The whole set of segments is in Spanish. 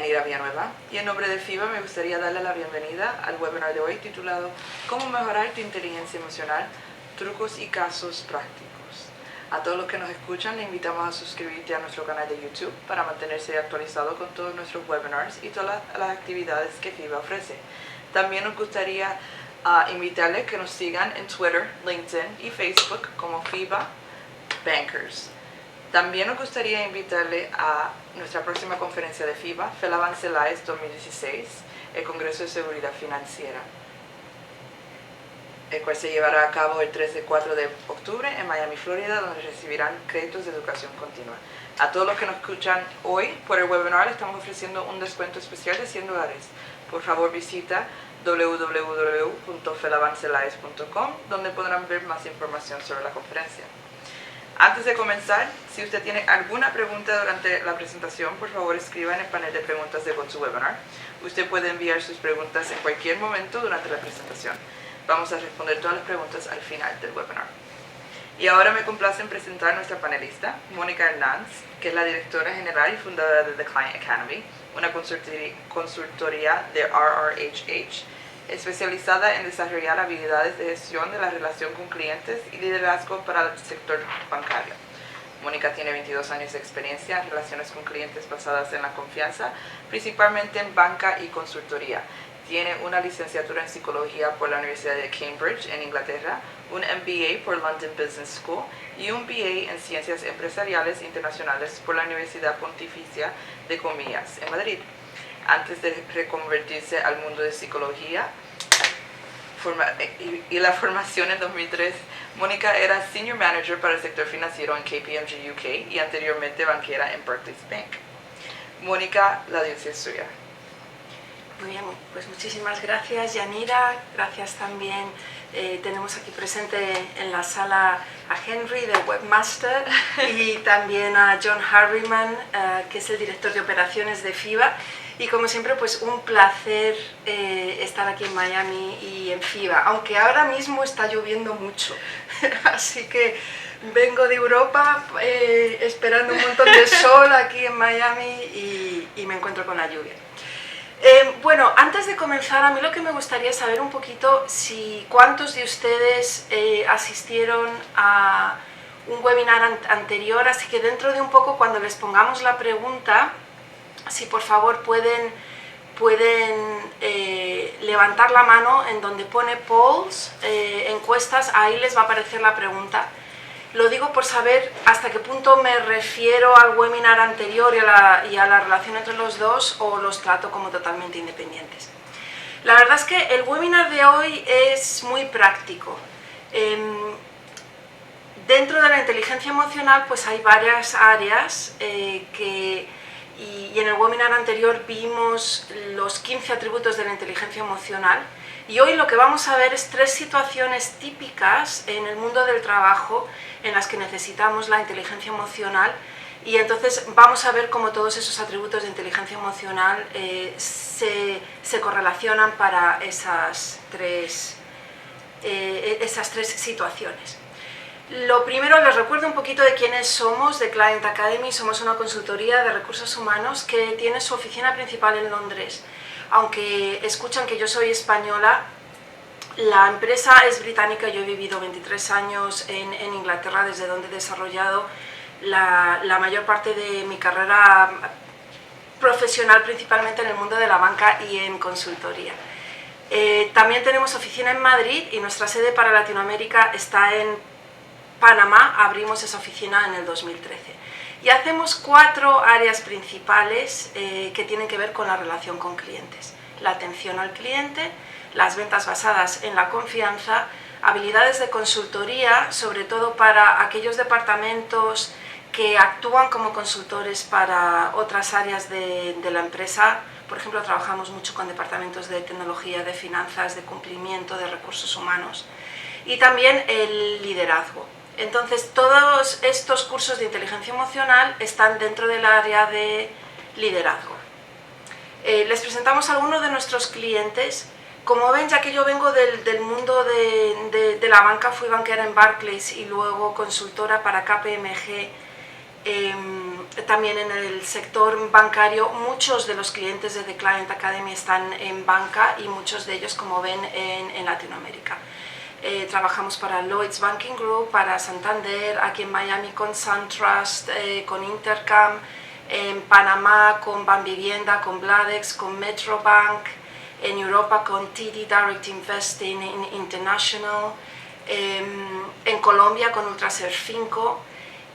Yanira Villanueva y en nombre de FIBA me gustaría darle la bienvenida al webinar de hoy titulado ¿Cómo mejorar tu inteligencia emocional? Trucos y casos prácticos. A todos los que nos escuchan le invitamos a suscribirte a nuestro canal de YouTube para mantenerse actualizado con todos nuestros webinars y todas las actividades que FIBA ofrece. También nos gustaría invitarles que nos sigan en Twitter, LinkedIn y Facebook como FIBA Bankers. También nos gustaría invitarle a nuestra próxima conferencia de FIBA, FELAVAN-CELAES 2016, el Congreso de Seguridad Financiera, el cual se llevará a cabo el 3 y 4 de octubre en Miami, Florida, donde recibirán créditos de educación continua. A todos los que nos escuchan hoy por el webinar, le estamos ofreciendo un descuento especial de $100. Por favor, visita www.felavancelaes.com, donde podrán ver más información sobre la conferencia. Antes de comenzar, si usted tiene alguna pregunta durante la presentación, por favor escriba en el panel de preguntas de GoToWebinar. Usted puede enviar sus preguntas en cualquier momento durante la presentación. Vamos a responder todas las preguntas al final del webinar. Y ahora me complace en presentar a nuestra panelista, Mónica Hernández, que es la directora general y fundadora de The Client Academy, una consultoría de RRHH, especializada en desarrollar habilidades de gestión de la relación con clientes y liderazgo para el sector bancario. Mónica tiene 22 años de experiencia en relaciones con clientes basadas en la confianza, principalmente en banca y consultoría. Tiene una licenciatura en psicología por la Universidad de Cambridge en Inglaterra, un MBA por London Business School y un BA en Ciencias Empresariales Internacionales por la Universidad Pontificia de Comillas en Madrid. Antes de reconvertirse al mundo de psicología y la formación en 2003, Mónica era Senior Manager para el sector financiero en KPMG UK y anteriormente banquera en Barclays Bank. Mónica, la audiencia es suya. Muy bien, pues muchísimas gracias, Yanira. Gracias también. Tenemos aquí presente en la sala a Henry, de Webmaster, y también a John Harriman, que es el director de operaciones de FIBA. Y como siempre, pues un placer estar aquí en Miami y en FIBA, aunque ahora mismo está lloviendo mucho. Así que vengo de Europa esperando un montón de sol aquí en Miami y me encuentro con la lluvia. Bueno, antes de comenzar, a mí lo que me gustaría saber un poquito cuántos de ustedes asistieron a un webinar anterior, así que dentro de un poco, cuando les pongamos la pregunta, si por favor pueden levantar la mano en donde pone polls, encuestas, ahí les va a aparecer la pregunta. Lo digo por saber hasta qué punto me refiero al webinar anterior y a la relación entre los dos, o los trato como totalmente independientes. La verdad es que el webinar de hoy es muy práctico. Dentro de la inteligencia emocional pues hay varias áreas y en el webinar anterior vimos los 15 atributos de la inteligencia emocional. Y hoy lo que vamos a ver es 3 situaciones típicas en el mundo del trabajo en las que necesitamos la inteligencia emocional, y entonces vamos a ver cómo todos esos atributos de inteligencia emocional se correlacionan para esas tres situaciones. Lo primero, les recuerdo un poquito de quiénes somos. The Client Academy somos una consultoría de recursos humanos que tiene su oficina principal en Londres. Aunque escuchan que yo soy española, la empresa es británica. Yo he vivido 23 años en Inglaterra, desde donde he desarrollado la mayor parte de mi carrera profesional, principalmente en el mundo de la banca y en consultoría. También tenemos oficina en Madrid y nuestra sede para Latinoamérica está en Panamá. Abrimos esa oficina en el 2013. Y hacemos 4 áreas principales que tienen que ver con la relación con clientes: la atención al cliente, las ventas basadas en la confianza, habilidades de consultoría, sobre todo para aquellos departamentos que actúan como consultores para otras áreas de la empresa. Por ejemplo, trabajamos mucho con departamentos de tecnología, de finanzas, de cumplimiento, de recursos humanos, y también el liderazgo. Entonces, todos estos cursos de inteligencia emocional están dentro del área de liderazgo. Les presentamos a algunos de nuestros clientes. Como ven, ya que yo vengo del mundo de la banca, fui banquera en Barclays y luego consultora para KPMG también en el sector bancario, muchos de los clientes de The Client Academy están en banca y muchos de ellos, como ven, en Latinoamérica. Trabajamos para Lloyds Banking Group, para Santander, aquí en Miami con SunTrust, con Intercam, en Panamá con Banvivienda, con Bladex, con Metrobank, en Europa con TD Direct Investing International, en Colombia con Ultraser Finco.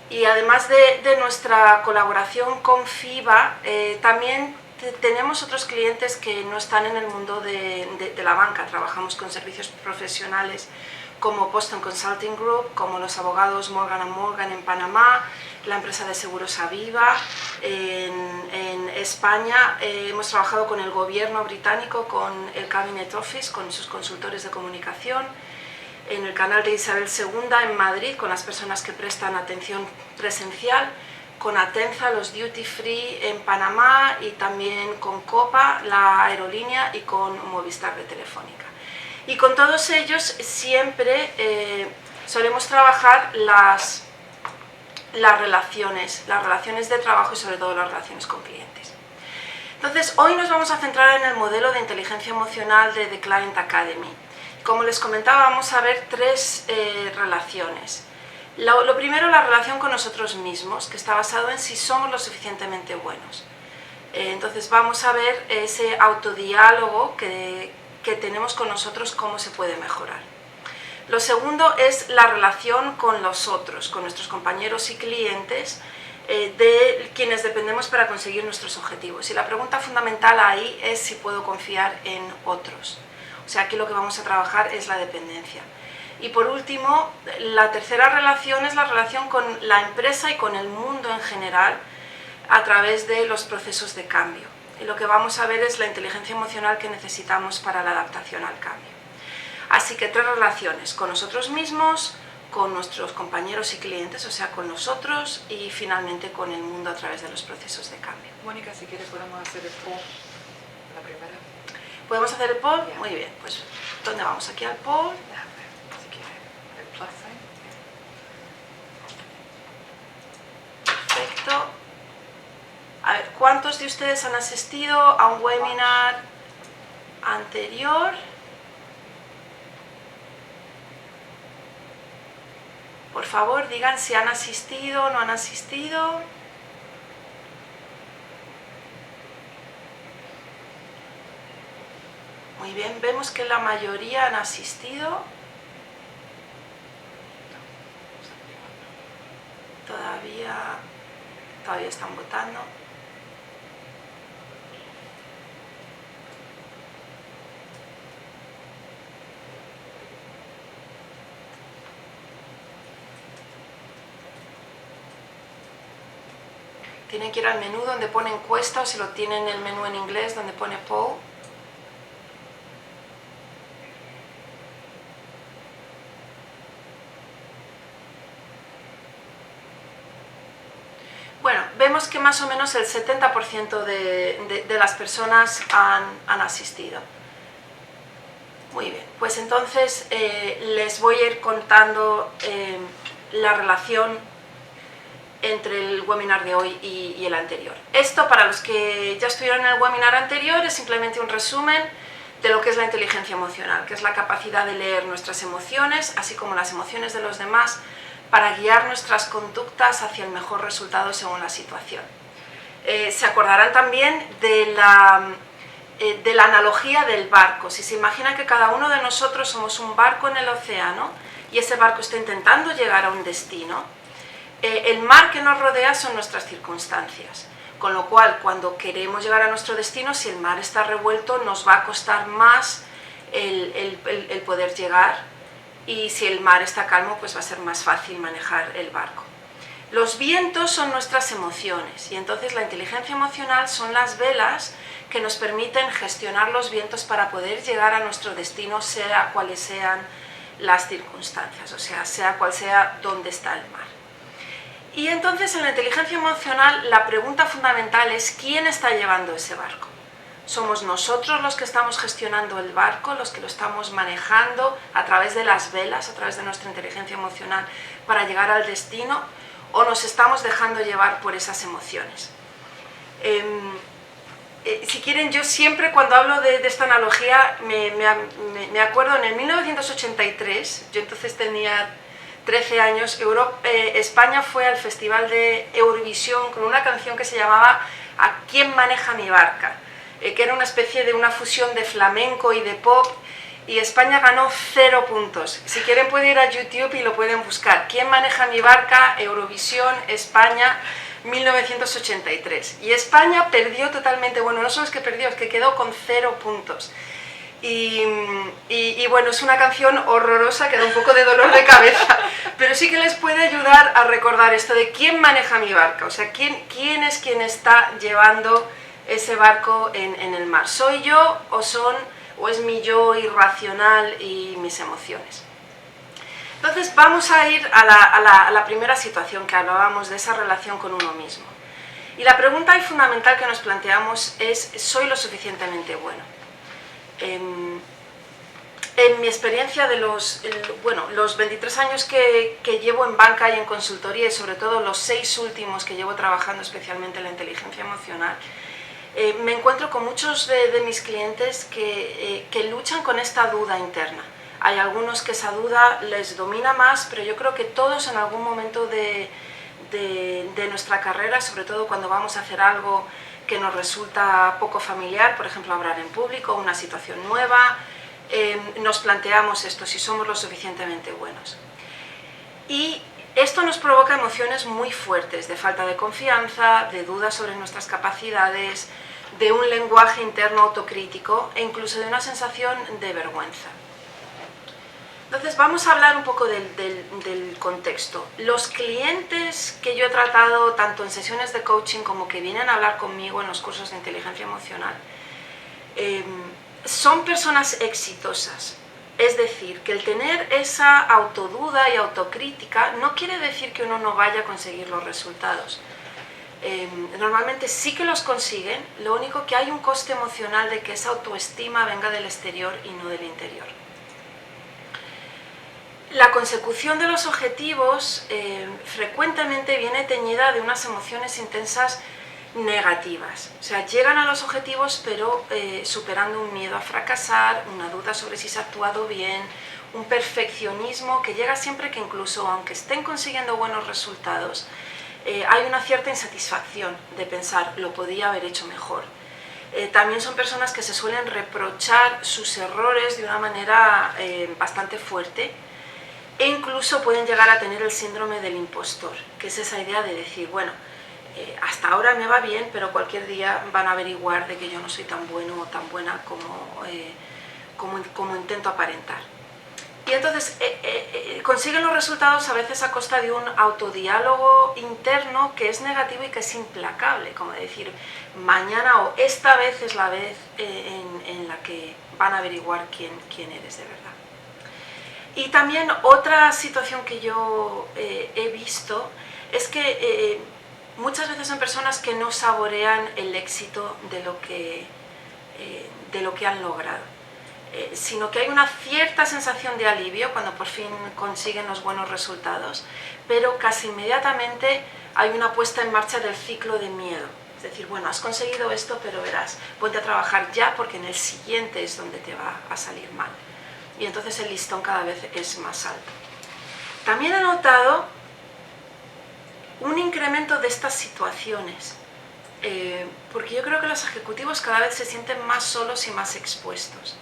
Y además de nuestra colaboración con FIBA, también tenemos otros clientes que no están en el mundo de la banca. Trabajamos con servicios profesionales como Boston Consulting Group, como los abogados Morgan & Morgan en Panamá, la empresa de seguros Aviva. En España hemos trabajado con el gobierno británico, con el Cabinet Office, con sus consultores de comunicación. En el canal de Isabel II en Madrid, con las personas que prestan atención presencial, con Atenza, los duty free en Panamá, y también con Copa, la aerolínea, y con Movistar de Telefónica. Y con todos ellos siempre solemos trabajar las relaciones de trabajo y sobre todo las relaciones con clientes. Entonces, hoy nos vamos a centrar en el modelo de inteligencia emocional de The Client Academy. Como les comentaba, vamos a ver tres relaciones. Lo primero, la relación con nosotros mismos, que está basado en si somos lo suficientemente buenos. Entonces vamos a ver ese autodiálogo que tenemos con nosotros, cómo se puede mejorar. Lo segundo es la relación con los otros, con nuestros compañeros y clientes, de quienes dependemos para conseguir nuestros objetivos. Y la pregunta fundamental ahí es si puedo confiar en otros. O sea, aquí lo que vamos a trabajar es la dependencia. Y por último, la tercera relación es la relación con la empresa y con el mundo en general a través de los procesos de cambio. Y lo que vamos a ver es la inteligencia emocional que necesitamos para la adaptación al cambio. Así que tres relaciones: con nosotros mismos, con nuestros compañeros y clientes, o sea, con nosotros, y finalmente con el mundo a través de los procesos de cambio. Mónica, si quieres podemos hacer el poll, la primera. ¿Podemos hacer el poll? Yeah. Muy bien, pues ¿dónde vamos? Aquí al poll. Si quieres, el plus sign. Perfecto. A ver, ¿cuántos de ustedes han asistido a un webinar anterior? Por favor, digan si han asistido o no han asistido. Muy bien, vemos que la mayoría han asistido. Todavía están votando. Tienen que ir al menú donde pone encuesta, o si lo tienen el menú en inglés donde pone poll. Bueno, vemos que más o menos el 70% de las personas han asistido. Muy bien, pues entonces les voy a ir contando la relación entre el webinar de hoy y el anterior. Esto, para los que ya estuvieron en el webinar anterior, es simplemente un resumen de lo que es la inteligencia emocional, que es la capacidad de leer nuestras emociones, así como las emociones de los demás, para guiar nuestras conductas hacia el mejor resultado según la situación. Se acordarán también de la analogía del barco. Si se imagina que cada uno de nosotros somos un barco en el océano y ese barco está intentando llegar a un destino, el mar que nos rodea son nuestras circunstancias, con lo cual cuando queremos llegar a nuestro destino, si el mar está revuelto, nos va a costar más el poder llegar, y si el mar está calmo, pues va a ser más fácil manejar el barco. Los vientos son nuestras emociones, y entonces la inteligencia emocional son las velas que nos permiten gestionar los vientos para poder llegar a nuestro destino, sea cuales sean las circunstancias, o sea cual sea dónde está el mar. Y entonces en la inteligencia emocional la pregunta fundamental es ¿quién está llevando ese barco? ¿Somos nosotros los que estamos gestionando el barco, los que lo estamos manejando a través de las velas, a través de nuestra inteligencia emocional para llegar al destino? o nos estamos dejando llevar por esas emociones. Si quieren, yo siempre cuando hablo de esta analogía me acuerdo en el 1983, yo entonces tenía 13 años, España fue al Festival de Eurovisión con una canción que se llamaba ¿A quién maneja mi barca?, que era una especie de una fusión de flamenco y de pop, y España ganó 0 puntos. Si quieren pueden ir a YouTube y lo pueden buscar. ¿Quién maneja mi barca? Eurovisión, España, 1983. Y España perdió totalmente, bueno, no solo es que perdió, es que quedó con 0 puntos. Y bueno, es una canción horrorosa que da un poco de dolor de cabeza, pero sí que les puede ayudar a recordar esto de quién maneja mi barca, o sea, quién es quien está llevando ese barco en el mar. ¿Soy yo o es mi yo irracional y mis emociones? Entonces vamos a ir a la primera situación que hablábamos, de esa relación con uno mismo. Y la pregunta fundamental que nos planteamos es: ¿soy lo suficientemente bueno? En mi experiencia de los 23 años que llevo en banca y en consultoría, y sobre todo los 6 últimos que llevo trabajando especialmente en la inteligencia emocional, me encuentro con muchos de mis clientes que luchan con esta duda interna. Hay algunos que esa duda les domina más, pero yo creo que todos en algún momento de nuestra carrera, sobre todo cuando vamos a hacer algo que nos resulta poco familiar, por ejemplo hablar en público, una situación nueva, nos planteamos esto, si somos lo suficientemente buenos. Y esto nos provoca emociones muy fuertes, de falta de confianza, de dudas sobre nuestras capacidades, de un lenguaje interno autocrítico e incluso de una sensación de vergüenza. Entonces vamos a hablar un poco del contexto. Los clientes que yo he tratado tanto en sesiones de coaching como que vienen a hablar conmigo en los cursos de inteligencia emocional, son personas exitosas. Es decir, que el tener esa autoduda y autocrítica no quiere decir que uno no vaya a conseguir los resultados. Normalmente sí que los consiguen, lo único que hay un coste emocional de que esa autoestima venga del exterior y no del interior. La consecución de los objetivos frecuentemente viene teñida de unas emociones intensas negativas. O sea, llegan a los objetivos pero superando un miedo a fracasar, una duda sobre si se ha actuado bien, un perfeccionismo que llega siempre que incluso aunque estén consiguiendo buenos resultados, hay una cierta insatisfacción de pensar lo podía haber hecho mejor. También son personas que se suelen reprochar sus errores de una manera bastante fuerte, e incluso pueden llegar a tener el síndrome del impostor, que es esa idea de decir, bueno, hasta ahora me va bien, pero cualquier día van a averiguar de que yo no soy tan bueno o tan buena como intento aparentar. Y entonces consiguen los resultados a veces a costa de un autodiálogo interno que es negativo y que es implacable, como decir, mañana o esta vez es la vez en la que van a averiguar quién eres de verdad. Y también otra situación que yo he visto es que muchas veces son personas que no saborean el éxito de lo que han logrado, sino que hay una cierta sensación de alivio cuando por fin consiguen los buenos resultados, pero casi inmediatamente hay una puesta en marcha del ciclo de miedo. Es decir, bueno, has conseguido esto, pero verás, ponte a trabajar ya porque en el siguiente es donde te va a salir mal. Y entonces el listón cada vez es más alto. También he notado un incremento de estas situaciones, porque yo creo que los ejecutivos cada vez se sienten más solos y más expuestos.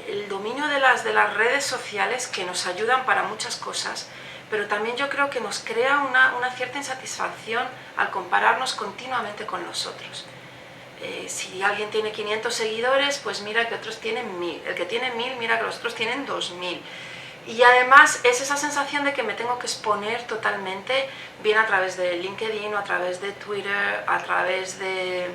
El dominio de las redes sociales, que nos ayudan para muchas cosas, pero también yo creo que nos crea una cierta insatisfacción al compararnos continuamente con los otros. Si alguien tiene 500 seguidores, pues mira que otros tienen 1000. El que tiene 1000, mira que los otros tienen 2000. Y además es esa sensación de que me tengo que exponer totalmente, bien a través de LinkedIn o a través de Twitter, a través de,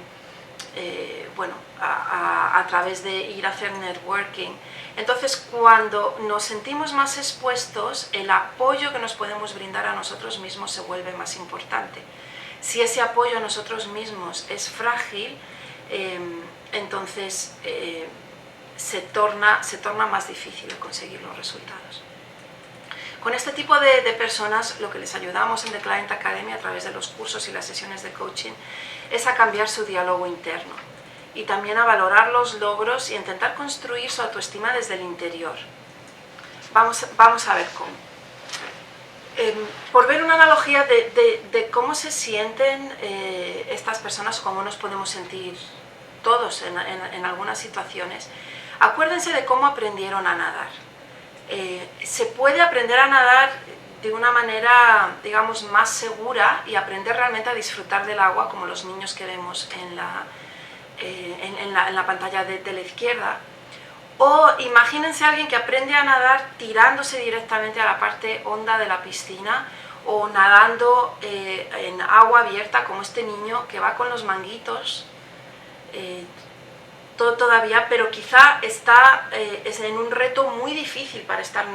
a través de ir a hacer networking. Entonces, cuando nos sentimos más expuestos, el apoyo que nos podemos brindar a nosotros mismos se vuelve más importante. Si ese apoyo a nosotros mismos es frágil, entonces se torna más difícil conseguir los resultados. Con este tipo de personas lo que les ayudamos en The Client Academy a través de los cursos y las sesiones de coaching es a cambiar su diálogo interno y también a valorar los logros y intentar construir su autoestima desde el interior. Vamos a ver cómo. Por ver una analogía de cómo se sienten estas personas, cómo nos podemos sentir todos en algunas situaciones, acuérdense de cómo aprendieron a nadar. Se puede aprender a nadar de una manera, digamos, más segura y aprender realmente a disfrutar del agua, como los niños que vemos en la pantalla de la izquierda. O imagínense a alguien que aprende a nadar tirándose directamente a la parte honda de la piscina o nadando en agua abierta, como este niño que va con los manguitos todavía, pero quizá está en un reto muy difícil para estar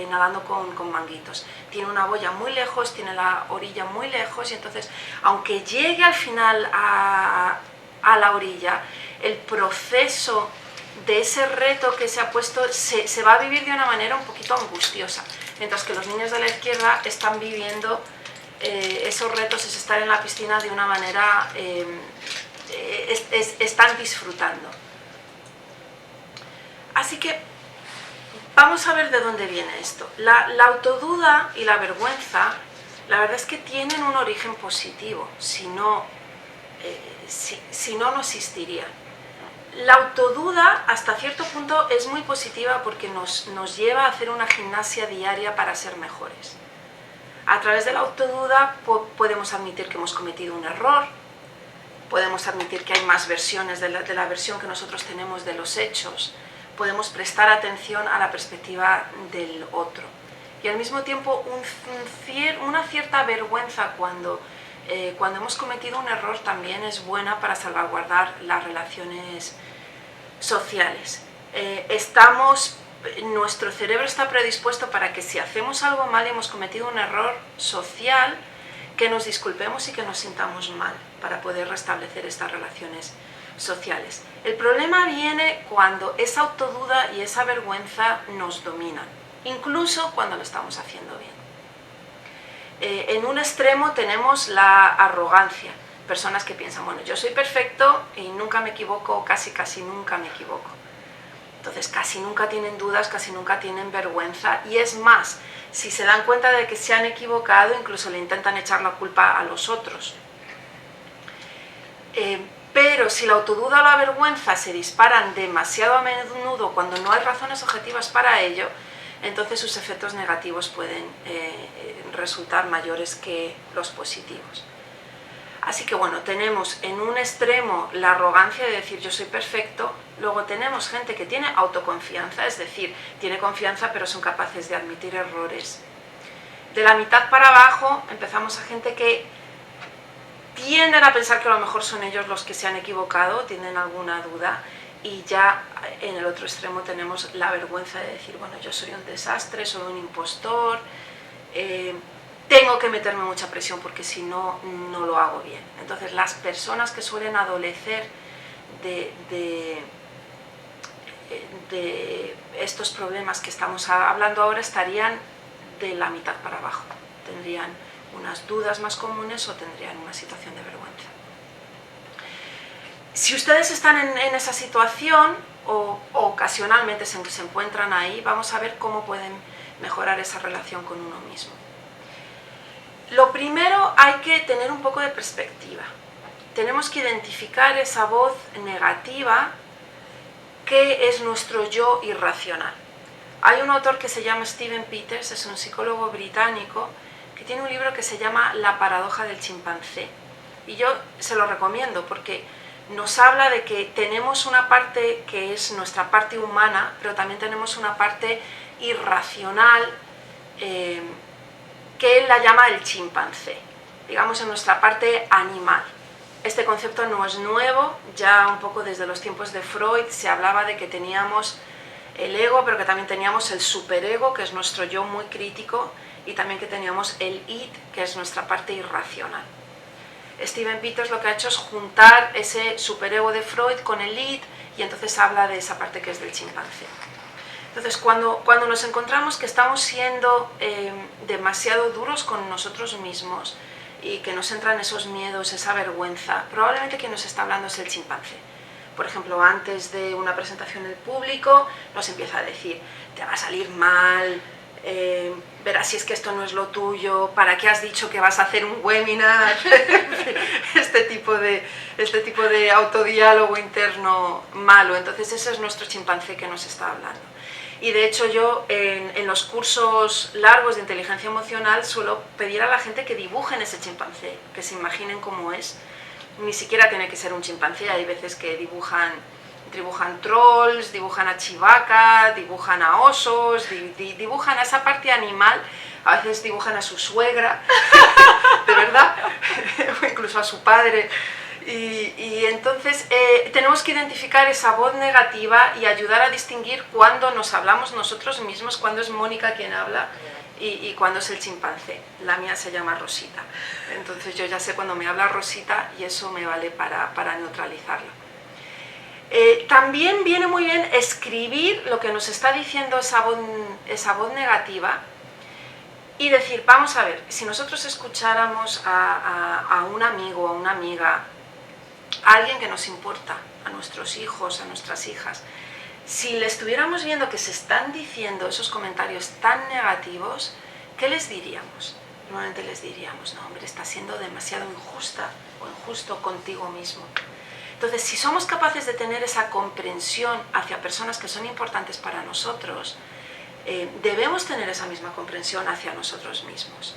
nadando con manguitos. Tiene una boya muy lejos, tiene la orilla muy lejos y entonces, aunque llegue al final a la orilla, el proceso de ese reto que se ha puesto se va a vivir de una manera un poquito angustiosa, mientras que los niños de la izquierda están viviendo esos retos, es estar en la piscina de una manera, están disfrutando. Así que vamos a ver de dónde viene esto. La autoduda y la vergüenza, la verdad es que tienen un origen positivo, si no existirían. La autoduda hasta cierto punto es muy positiva porque nos lleva a hacer una gimnasia diaria para ser mejores. A través de la autoduda podemos admitir que hemos cometido un error, podemos admitir que hay más versiones de la versión que nosotros tenemos de los hechos, podemos prestar atención a la perspectiva del otro. Y al mismo tiempo una cierta vergüenza cuando hemos cometido un error también es buena para salvaguardar las relaciones sociales. Nuestro cerebro está predispuesto para que si hacemos algo mal y hemos cometido un error social, que nos disculpemos y que nos sintamos mal para poder restablecer estas relaciones sociales. El problema viene cuando esa autoduda y esa vergüenza nos dominan, incluso cuando lo estamos haciendo bien. En un extremo tenemos la arrogancia, personas que piensan, bueno, yo soy perfecto y nunca me equivoco, casi nunca me equivoco. Entonces casi nunca tienen dudas, casi nunca tienen vergüenza y es más, si se dan cuenta de que se han equivocado, incluso le intentan echar la culpa a los otros. Pero si la autoduda o la vergüenza se disparan demasiado a menudo cuando no hay razones objetivas para ello, entonces sus efectos negativos pueden resultar mayores que los positivos. Así que bueno, tenemos en un extremo la arrogancia de decir yo soy perfecto, luego tenemos gente que tiene autoconfianza, es decir, tiene confianza pero son capaces de admitir errores. De la mitad para abajo empezamos a gente que tienden a pensar que a lo mejor son ellos los que se han equivocado, tienen alguna duda, y ya en el otro extremo tenemos la vergüenza de decir, bueno, yo soy un desastre, soy un impostor, tengo que meterme mucha presión porque si no, no lo hago bien. Entonces las personas que suelen adolecer de estos problemas que estamos hablando ahora estarían de la mitad para abajo, tendrían unas dudas más comunes o tendrían una situación de vergüenza. Si ustedes están en esa situación o ocasionalmente se encuentran ahí, vamos a ver cómo pueden mejorar esa relación con uno mismo. Lo primero, hay que tener un poco de perspectiva. Tenemos que identificar esa voz negativa que es nuestro yo irracional. Hay un autor que se llama Steven Peters, es un psicólogo británico, que tiene un libro que se llama La paradoja del chimpancé. Y yo se lo recomiendo porque nos habla de que tenemos una parte que es nuestra parte humana, pero también tenemos una parte irracional que él la llama el chimpancé, digamos en nuestra parte animal. Este concepto no es nuevo, ya un poco desde los tiempos de Freud se hablaba de que teníamos el ego, pero que también teníamos el superego, que es nuestro yo muy crítico, y también que teníamos el id, que es nuestra parte irracional. Steven Peters lo que ha hecho es juntar ese superego de Freud con el id, y entonces habla de esa parte que es del chimpancé. Entonces, cuando nos encontramos que estamos siendo demasiado duros con nosotros mismos y que nos entran esos miedos, esa vergüenza, probablemente quien nos está hablando es el chimpancé. Por ejemplo, antes de una presentación en público nos empieza a decir, te va a salir mal, verás si es que esto no es lo tuyo, ¿para qué has dicho que vas a hacer un webinar? este tipo de autodiálogo interno malo. Entonces ese es nuestro chimpancé que nos está hablando. Y de hecho yo en los cursos largos de inteligencia emocional suelo pedir a la gente que dibujen ese chimpancé, que se imaginen cómo es. Ni siquiera tiene que ser un chimpancé, hay veces que dibujan trolls, dibujan a Chewbacca, dibujan a osos, dibujan a esa parte animal, a veces dibujan a su suegra, de verdad, o incluso a su padre. Y entonces tenemos que identificar esa voz negativa y ayudar a distinguir cuándo nos hablamos nosotros mismos, cuándo es Mónica quien habla y cuándo es el chimpancé. La mía se llama Rosita, entonces yo ya sé cuando me habla Rosita y eso me vale para neutralizarlo. También viene muy bien escribir lo que nos está diciendo esa voz negativa y decir, vamos a ver, si nosotros escucháramos a un amigo, a una amiga, a alguien que nos importa, a nuestros hijos, a nuestras hijas, si le estuviéramos viendo que se están diciendo esos comentarios tan negativos, ¿qué les diríamos? Normalmente les diríamos, no hombre, estás siendo demasiado injusta o injusto contigo mismo. Entonces, si somos capaces de tener esa comprensión hacia personas que son importantes para nosotros, debemos tener esa misma comprensión hacia nosotros mismos.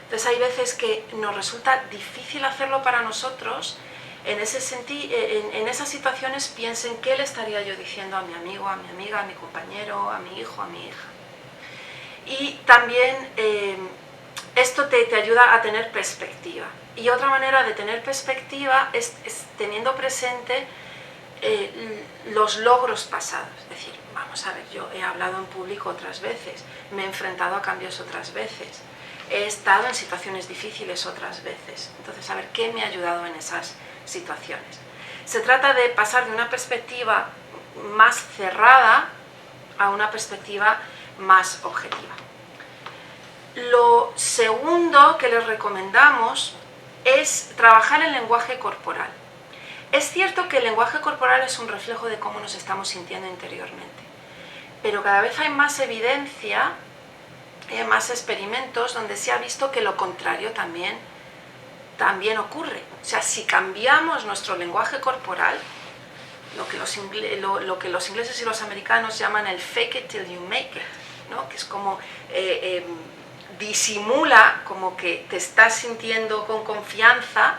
Entonces, hay veces que nos resulta difícil hacerlo para nosotros. En esas situaciones piensen qué le estaría yo diciendo a mi amigo, a mi amiga, a mi compañero, a mi hijo, a mi hija. Y también esto te ayuda a tener perspectiva. Y otra manera de tener perspectiva es teniendo presente los logros pasados. Es decir, vamos a ver, yo he hablado en público otras veces, me he enfrentado a cambios otras veces, he estado en situaciones difíciles otras veces. Entonces, a ver, ¿qué me ha ayudado en esas situaciones? Se trata de pasar de una perspectiva más cerrada a una perspectiva más objetiva. Lo segundo que les recomendamos es trabajar el lenguaje corporal. Es cierto que el lenguaje corporal es un reflejo de cómo nos estamos sintiendo interiormente, pero cada vez hay más evidencia, más experimentos donde se ha visto que lo contrario también ocurre. O sea, si cambiamos nuestro lenguaje corporal, lo que los ingleses y los americanos llaman el fake it till you make it, ¿no? Que es como disimula como que te estás sintiendo con confianza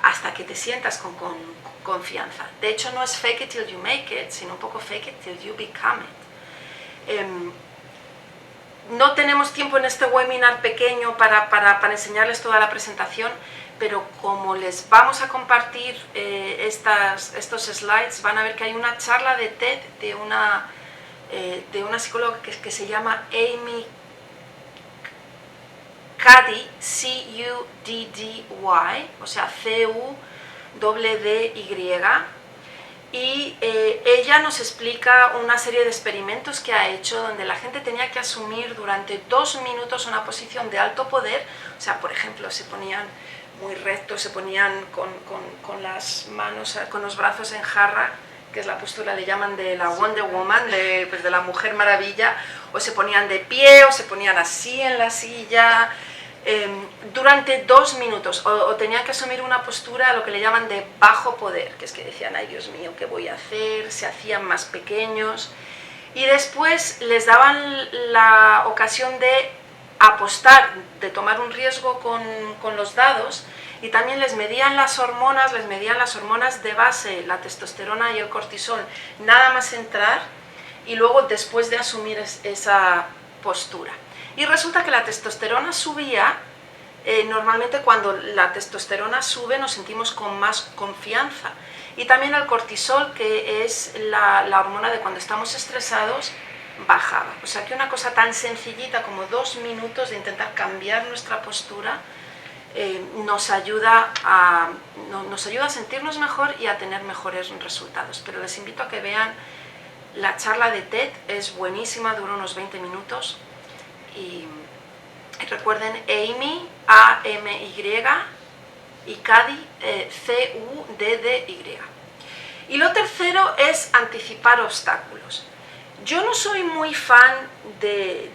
hasta que te sientas con confianza. De hecho, no es fake it till you make it, sino un poco fake it till you become it. No tenemos tiempo en este webinar pequeño para enseñarles toda la presentación, pero como les vamos a compartir estos slides, van a ver que hay una charla de TED de una psicóloga que se llama Amy Cuddy, C-U-D-D-Y, o sea, C-U-D-D-Y, y ella nos explica una serie de experimentos que ha hecho donde la gente tenía que asumir durante 2 minutos una posición de alto poder. O sea, por ejemplo, se ponían muy rectos, se ponían con las manos, con los brazos en jarra, que es la postura, le llaman de la Wonder Woman, de la Mujer Maravilla, o se ponían de pie, o se ponían así en la silla, durante 2 minutos, o tenían que asumir una postura, lo que le llaman de bajo poder, que es que decían, ay Dios mío, ¿qué voy a hacer? Se hacían más pequeños, y después les daban la ocasión de apostar, de tomar un riesgo con los dados, y también les medían las hormonas de base, la testosterona y el cortisol, nada más entrar, y luego después de asumir esa postura. Y resulta que la testosterona subía, normalmente cuando la testosterona sube nos sentimos con más confianza. Y también el cortisol, que es la hormona de cuando estamos estresados, bajaba. O sea que una cosa tan sencillita como 2 minutos de intentar cambiar nuestra postura nos ayuda a sentirnos mejor y a tener mejores resultados. Pero les invito a que vean La charla de TED es buenísima, dura unos 20 minutos. Y recuerden, Amy, A-M-Y, y Cuddy, C-U-D-D-Y. Y lo tercero es anticipar obstáculos. Yo no soy muy fan de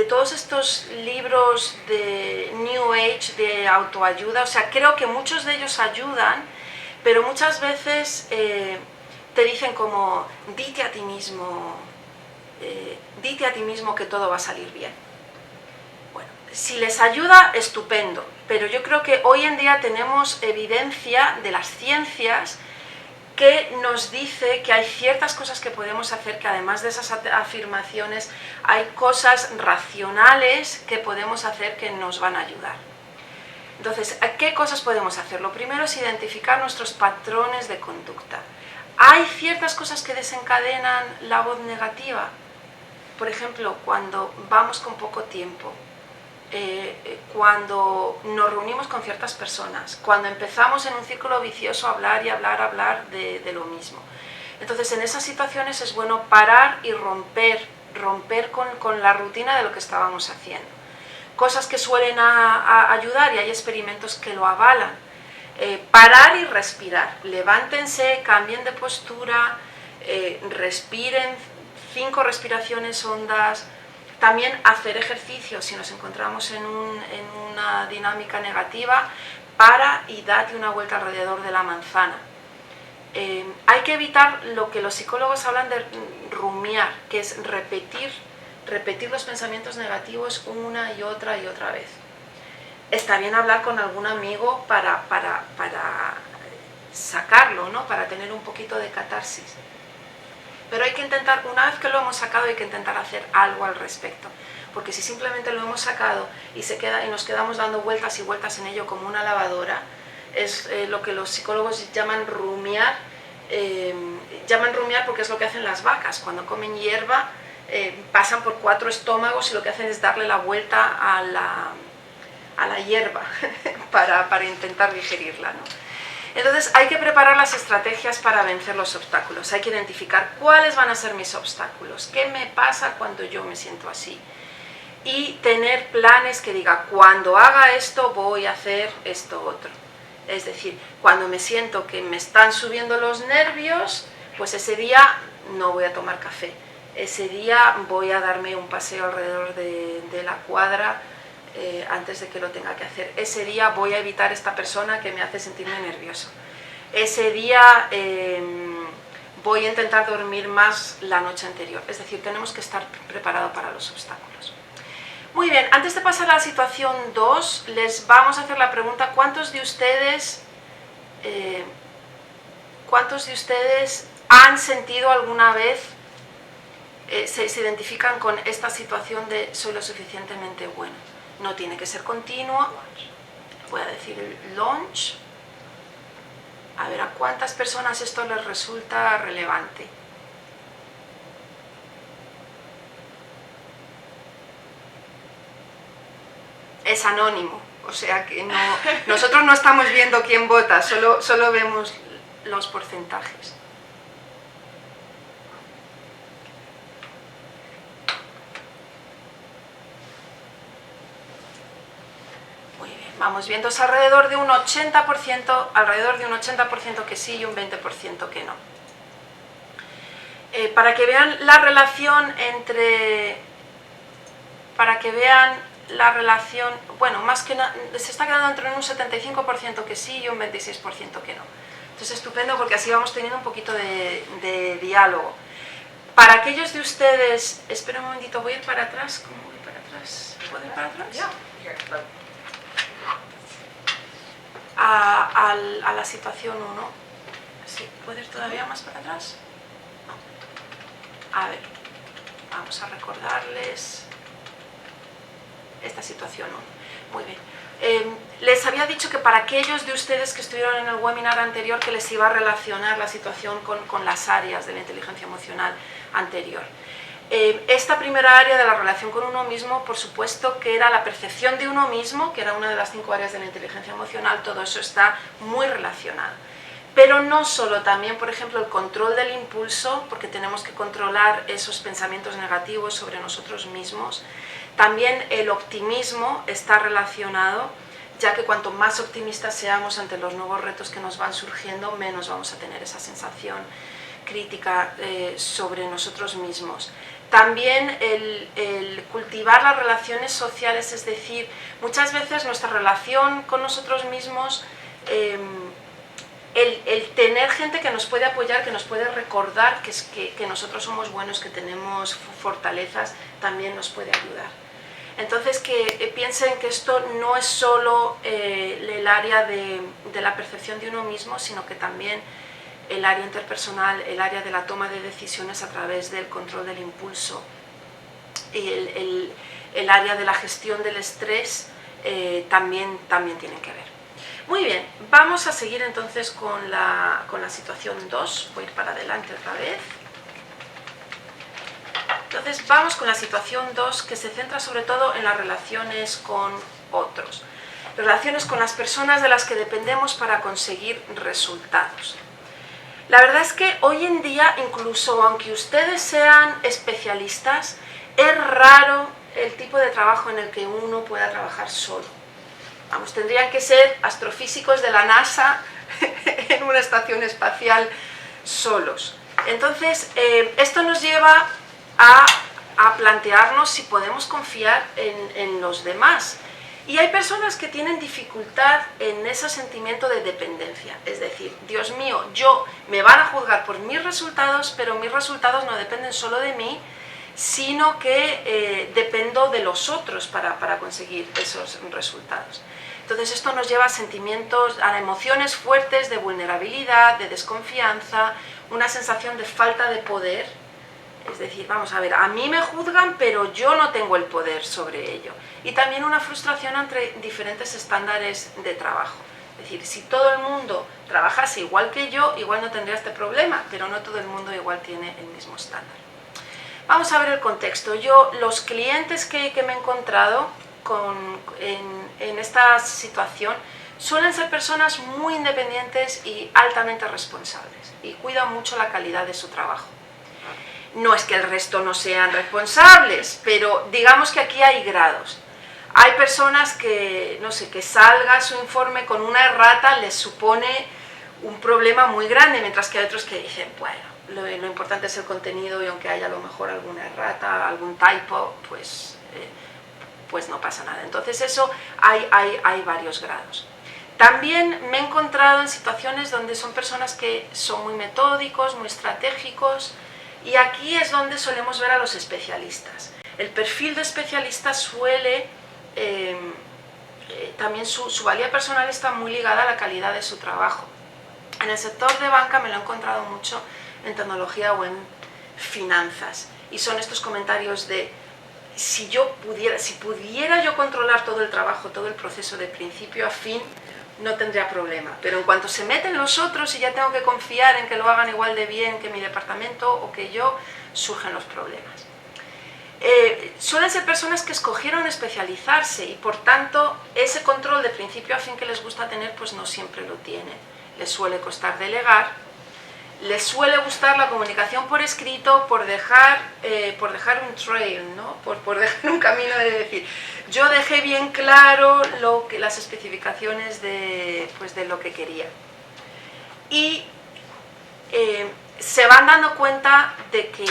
todos estos libros de New Age, de autoayuda. O sea, creo que muchos de ellos ayudan, pero muchas veces te dicen como, dite a ti mismo que todo va a salir bien. Bueno, si les ayuda, estupendo, pero yo creo que hoy en día tenemos evidencia de las ciencias que nos dice que hay ciertas cosas que podemos hacer, que además de esas afirmaciones, hay cosas racionales que podemos hacer que nos van a ayudar. Entonces, ¿qué cosas podemos hacer? Lo primero es identificar nuestros patrones de conducta. Hay ciertas cosas que desencadenan la voz negativa. Por ejemplo, cuando vamos con poco tiempo, cuando nos reunimos con ciertas personas, cuando empezamos en un círculo vicioso a hablar y hablar de lo mismo. Entonces, en esas situaciones es bueno parar y romper con la rutina de lo que estábamos haciendo. Cosas que suelen ayudar, y hay experimentos que lo avalan. Parar y respirar. Levántense, cambien de postura, respiren 5 respiraciones hondas. También hacer ejercicio. Si nos encontramos en una dinámica negativa, para y date una vuelta alrededor de la manzana. Hay que evitar lo que los psicólogos hablan de rumiar, que es repetir los pensamientos negativos una y otra vez. Está bien hablar con algún amigo para sacarlo, ¿no? Para tener un poquito de catarsis. Pero hay que intentar, una vez que lo hemos sacado, hay que intentar hacer algo al respecto. Porque si simplemente lo hemos sacado y nos quedamos dando vueltas y vueltas en ello como una lavadora, es lo que los psicólogos llaman rumiar. Llaman rumiar porque es lo que hacen las vacas. Cuando comen hierba, pasan por 4 estómagos y lo que hacen es darle la vuelta a la hierba para intentar digerirla, ¿no? Entonces hay que preparar las estrategias para vencer los obstáculos. Hay que identificar cuáles van a ser mis obstáculos, qué me pasa cuando yo me siento así. Y tener planes que diga, cuando haga esto voy a hacer esto otro. Es decir, cuando me siento que me están subiendo los nervios, pues ese día no voy a tomar café. Ese día voy a darme un paseo alrededor de la cuadra antes de que lo tenga que hacer. Ese día voy a evitar esta persona que me hace sentirme nervioso. Ese día voy a intentar dormir más la noche anterior. Es decir, tenemos que estar preparados para los obstáculos. Muy bien, antes de pasar a la situación 2, les vamos a hacer la pregunta, ¿cuántos de ustedes han sentido alguna vez, se identifican con esta situación de soy lo suficientemente bueno? No tiene que ser continuo. Voy a decir launch. A ver a cuántas personas esto les resulta relevante. Es anónimo, o sea que nosotros no estamos viendo quién vota, solo vemos los porcentajes. Vamos viendo, es alrededor de un 80% que sí y un 20% que no. Para que vean la relación bueno, más que nada, se está quedando entre un 75% que sí y un 26% que no. Entonces, estupendo, porque así vamos teniendo un poquito de diálogo. Para aquellos de ustedes, espera un momentito, voy a ir para atrás. ¿Cómo voy para atrás? ¿Puedo ir para atrás? Yeah. A la situación 1. Sí, ¿puedo ir todavía más para atrás? No. A ver, vamos a recordarles esta situación 1. Muy bien. Les había dicho que para aquellos de ustedes que estuvieron en el webinar anterior, que les iba a relacionar la situación con las áreas de la inteligencia emocional anterior. Esta primera área de la relación con uno mismo, por supuesto que era la percepción de uno mismo, que era una de las 5 áreas de la inteligencia emocional, todo eso está muy relacionado. Pero no solo, también, por ejemplo, el control del impulso, porque tenemos que controlar esos pensamientos negativos sobre nosotros mismos. También el optimismo está relacionado, ya que cuanto más optimistas seamos ante los nuevos retos que nos van surgiendo, menos vamos a tener esa sensación crítica sobre nosotros mismos. También el cultivar las relaciones sociales, es decir, muchas veces nuestra relación con nosotros mismos, el tener gente que nos puede apoyar, que nos puede recordar que nosotros somos buenos, que tenemos fortalezas, también nos puede ayudar. Entonces, que piensen que esto no es solo el área de la percepción de uno mismo, sino que también el área interpersonal, el área de la toma de decisiones a través del control del impulso y el área de la gestión del estrés también tienen que ver. Muy bien, vamos a seguir entonces con la situación 2, voy a ir para adelante otra vez. Entonces vamos con la situación 2, que se centra sobre todo en las relaciones con otros, relaciones con las personas de las que dependemos para conseguir resultados. La verdad es que hoy en día, incluso aunque ustedes sean especialistas, es raro el tipo de trabajo en el que uno pueda trabajar solo. Vamos, tendrían que ser astrofísicos de la NASA en una estación espacial solos. Entonces, esto nos lleva a plantearnos si podemos confiar en los demás. Y hay personas que tienen dificultad en ese sentimiento de dependencia, es decir, Dios mío, me van a juzgar por mis resultados, pero mis resultados no dependen solo de mí, sino que dependo de los otros para conseguir esos resultados. Entonces esto nos lleva a sentimientos, a emociones fuertes de vulnerabilidad, de desconfianza, una sensación de falta de poder. Es decir, vamos a ver, a mí me juzgan, pero yo no tengo el poder sobre ello. Y también una frustración entre diferentes estándares de trabajo. Es decir, si todo el mundo trabajase igual que yo, igual no tendría este problema, pero no todo el mundo igual tiene el mismo estándar. Vamos a ver el contexto. Los clientes que me he encontrado en esta situación suelen ser personas muy independientes y altamente responsables y cuidan mucho la calidad de su trabajo. No es que el resto no sean responsables, pero digamos que aquí hay grados. Hay personas que, no sé, que salga su informe con una errata les supone un problema muy grande, mientras que hay otros que dicen, bueno, lo importante es el contenido y aunque haya a lo mejor alguna errata, algún typo, pues no pasa nada. Entonces eso hay varios grados. También me he encontrado en situaciones donde son personas que son muy metódicos, muy estratégicos, y aquí es donde solemos ver a los especialistas. El perfil de especialista suele, también su valía personal está muy ligada a la calidad de su trabajo. En el sector de banca me lo he encontrado mucho, en tecnología o en finanzas. Y son estos comentarios de, si pudiera yo controlar todo el trabajo, todo el proceso de principio a fin, no tendría problema, pero en cuanto se meten los otros y ya tengo que confiar en que lo hagan igual de bien que mi departamento o que yo, surgen los problemas. Suelen ser personas que escogieron especializarse y por tanto ese control de principio a fin que les gusta tener pues no siempre lo tienen. Les suele costar delegar, les suele gustar la comunicación por escrito, por dejar un trail, ¿no? por dejar un camino de decir, yo dejé bien claro las especificaciones de lo que quería. Y se van dando cuenta de que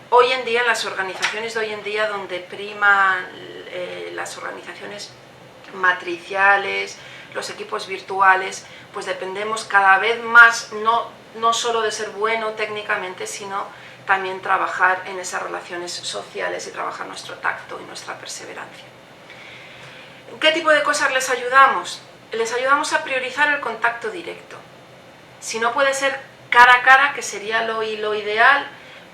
hoy en día, en las organizaciones de hoy en día, donde priman las organizaciones matriciales, los equipos virtuales, pues dependemos cada vez más, no solo de ser bueno técnicamente, sino también trabajar en esas relaciones sociales y trabajar nuestro tacto y nuestra perseverancia. ¿En qué tipo de cosas les ayudamos? Les ayudamos a priorizar el contacto directo. Si no puede ser cara a cara, que sería lo ideal,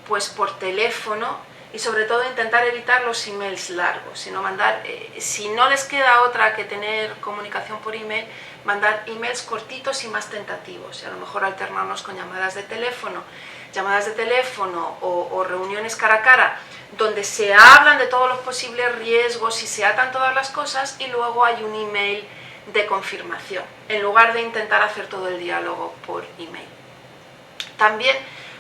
pues por teléfono, y sobre todo intentar evitar los emails largos, sino si no les queda otra que tener comunicación por email, mandar emails cortitos y más tentativos, y a lo mejor alternarnos con llamadas de teléfono o reuniones cara a cara, donde se hablan de todos los posibles riesgos y se atan todas las cosas, y luego hay un email de confirmación, en lugar de intentar hacer todo el diálogo por email. También,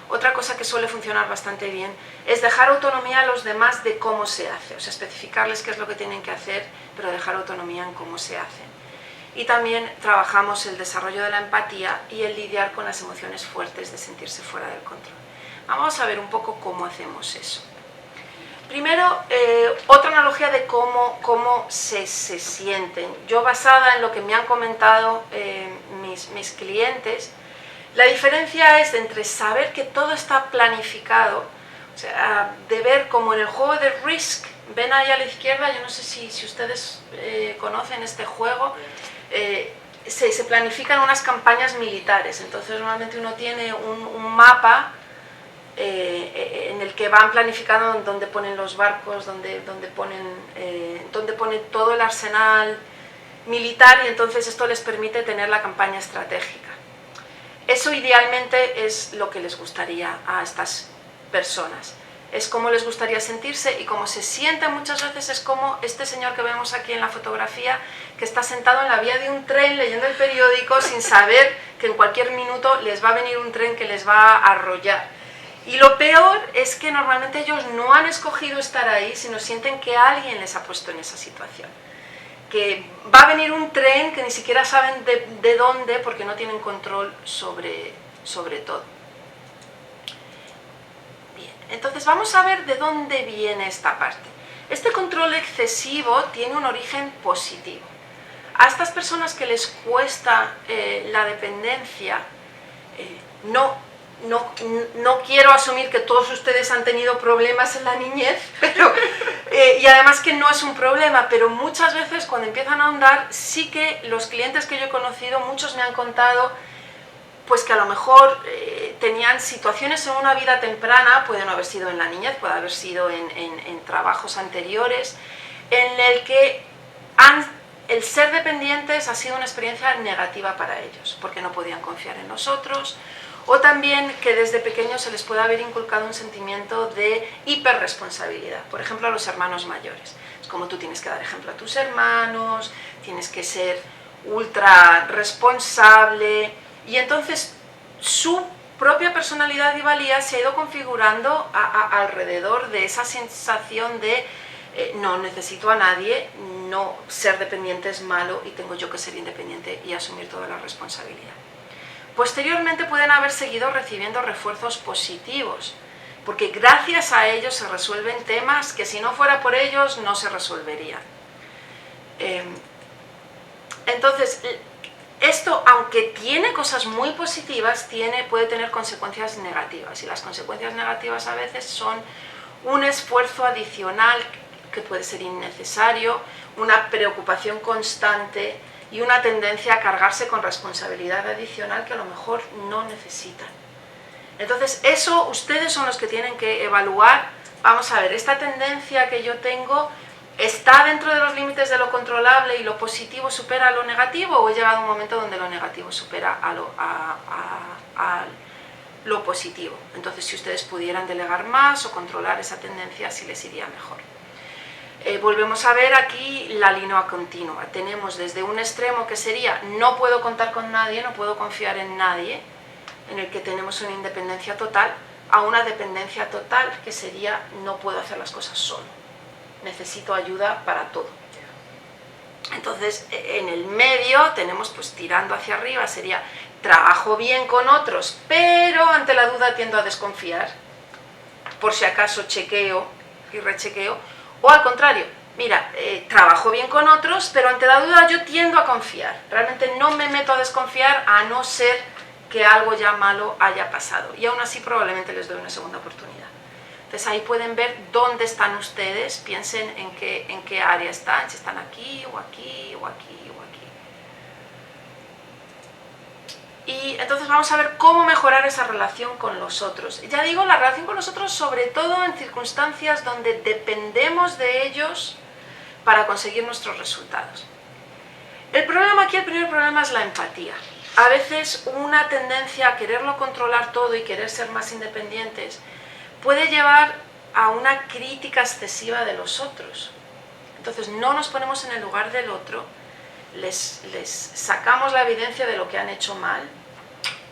otra cosa que suele funcionar bastante bien es dejar autonomía a los demás de cómo se hace, o sea, especificarles qué es lo que tienen que hacer, pero dejar autonomía en cómo se hace. Y también trabajamos el desarrollo de la empatía y el lidiar con las emociones fuertes de sentirse fuera del control. Vamos a ver un poco cómo hacemos eso. Primero, otra analogía de cómo se sienten. Yo, basada en lo que me han comentado mis clientes, la diferencia es entre saber que todo está planificado, o sea, de ver como en el juego de Risk, ven ahí a la izquierda, yo no sé si ustedes conocen este juego, se planifican unas campañas militares, entonces normalmente uno tiene un mapa en el que van planificando dónde ponen los barcos, dónde ponen todo el arsenal militar, y entonces esto les permite tener la campaña estratégica. Eso idealmente es lo que les gustaría a estas personas. Es como les gustaría sentirse, y como se sienten muchas veces es como este señor que vemos aquí en la fotografía, que está sentado en la vía de un tren leyendo el periódico sin saber que en cualquier minuto les va a venir un tren que les va a arrollar. Y lo peor es que normalmente ellos no han escogido estar ahí, sino sienten que alguien les ha puesto en esa situación. Que va a venir un tren que ni siquiera saben de dónde, porque no tienen control sobre todo. Entonces vamos a ver de dónde viene esta parte. Este control excesivo tiene un origen positivo. A estas personas que les cuesta la dependencia, no quiero asumir que todos ustedes han tenido problemas en la niñez, pero, y además que no es un problema, pero muchas veces cuando empiezan a ahondar, sí que los clientes que yo he conocido, muchos me han contado pues que a lo mejor tenían situaciones en una vida temprana, puede no haber sido en la niñez, puede haber sido en trabajos anteriores, en el que el ser dependientes ha sido una experiencia negativa para ellos, porque no podían confiar en los otros, o también que desde pequeños se les puede haber inculcado un sentimiento de hiperresponsabilidad, por ejemplo a los hermanos mayores. Es como tú tienes que dar ejemplo a tus hermanos, tienes que ser ultra responsable, y entonces su propia personalidad y valía se ha ido configurando alrededor de esa sensación de no necesito a nadie, no, ser dependiente es malo y tengo yo que ser independiente y asumir toda la responsabilidad. Posteriormente pueden haber seguido recibiendo refuerzos positivos, porque gracias a ellos se resuelven temas que si no fuera por ellos no se resolverían. Entonces, esto, aunque tiene cosas muy positivas, puede tener consecuencias negativas, y las consecuencias negativas a veces son un esfuerzo adicional que puede ser innecesario, una preocupación constante y una tendencia a cargarse con responsabilidad adicional que a lo mejor no necesitan. Entonces, eso ustedes son los que tienen que evaluar. Vamos a ver, esta tendencia que yo tengo, ¿está dentro de los límites de lo controlable y lo positivo supera lo negativo, o he llegado a un momento donde lo negativo supera a lo positivo? Entonces, si ustedes pudieran delegar más o controlar esa tendencia, sí les iría mejor. Volvemos a ver aquí la línea continua. Tenemos desde un extremo que sería no puedo contar con nadie, no puedo confiar en nadie, en el que tenemos una independencia total, a una dependencia total que sería no puedo hacer las cosas solo, necesito ayuda para todo. Entonces, en el medio tenemos, pues tirando hacia arriba, sería trabajo bien con otros, pero ante la duda tiendo a desconfiar, por si acaso chequeo y rechequeo, o al contrario, mira, trabajo bien con otros, pero ante la duda yo tiendo a confiar, realmente no me meto a desconfiar a no ser que algo ya malo haya pasado, y aún así probablemente les doy una segunda oportunidad. Entonces ahí pueden ver dónde están ustedes, piensen en qué área están, si están aquí o aquí o aquí o aquí. Y entonces vamos a ver cómo mejorar esa relación con los otros. Ya digo, la relación con los otros sobre todo en circunstancias donde dependemos de ellos para conseguir nuestros resultados. El problema aquí, el primer problema es la empatía. A veces una tendencia a quererlo controlar todo y querer ser más independientes puede llevar a una crítica excesiva de los otros. Entonces no nos ponemos en el lugar del otro les sacamos la evidencia de lo que han hecho mal,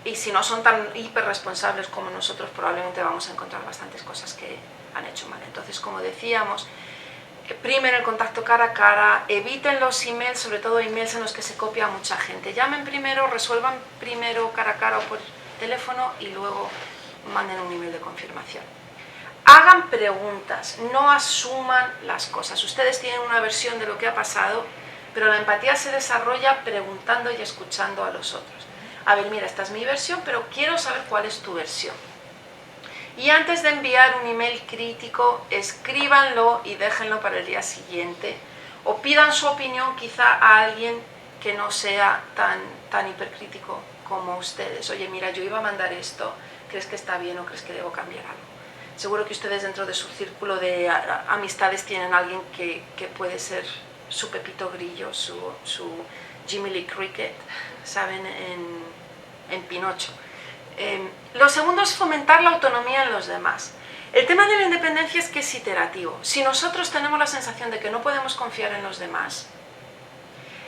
y si no son tan hiperresponsables como nosotros, probablemente vamos a encontrar bastantes cosas que han hecho mal. Entonces, como decíamos, primen el contacto cara a cara, eviten los emails, sobre todo emails en los que se copia a mucha gente. Llamen primero, resuelvan primero cara a cara o por teléfono y luego manden un email de confirmación. Hagan preguntas, no asuman las cosas. Ustedes tienen una versión de lo que ha pasado, pero la empatía se desarrolla preguntando y escuchando a los otros. A ver, mira, esta es mi versión, pero quiero saber cuál es tu versión. Y antes de enviar un email crítico, escríbanlo y déjenlo para el día siguiente, o pidan su opinión quizá a alguien que no sea tan hipercrítico como ustedes. Oye, mira, yo iba a mandar esto, ¿crees que está bien o crees que debo cambiar algo? Seguro que ustedes dentro de su círculo de amistades tienen a alguien que puede ser su Pepito Grillo, su Jimmy Lee Cricket, ¿saben? En Pinocho. Lo segundo es fomentar la autonomía en los demás. El tema de la independencia es que es iterativo. Si nosotros tenemos la sensación de que no podemos confiar en los demás,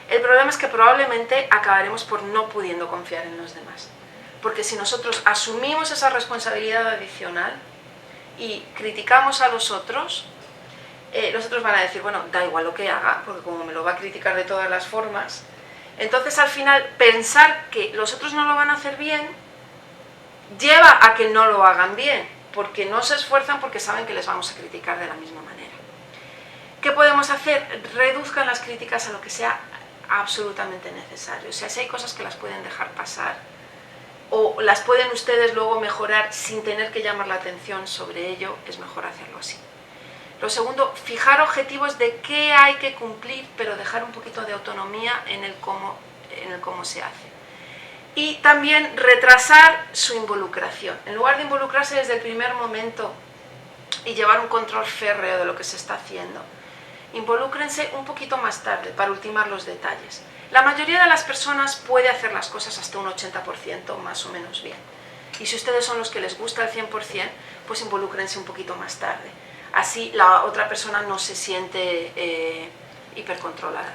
el problema es que probablemente acabaremos por no pudiendo confiar en los demás. Porque si nosotros asumimos esa responsabilidad adicional y criticamos a los otros van a decir, bueno, da igual lo que haga, porque como me lo va a criticar de todas las formas, entonces al final pensar que los otros no lo van a hacer bien lleva a que no lo hagan bien, porque no se esfuerzan porque saben que les vamos a criticar de la misma manera. ¿Qué podemos hacer? Reduzcan las críticas a lo que sea absolutamente necesario. O sea, si hay cosas que las pueden dejar pasar o las pueden ustedes luego mejorar sin tener que llamar la atención sobre ello, es mejor hacerlo así. Lo segundo, fijar objetivos de qué hay que cumplir, pero dejar un poquito de autonomía en el cómo se hace. Y también retrasar su involucración. En lugar de involucrarse desde el primer momento y llevar un control férreo de lo que se está haciendo, involúcrense un poquito más tarde para ultimar los detalles. La mayoría de las personas puede hacer las cosas hasta un 80% más o menos bien. Y si ustedes son los que les gusta el 100%, pues involúcrense un poquito más tarde. Así la otra persona no se siente hipercontrolada.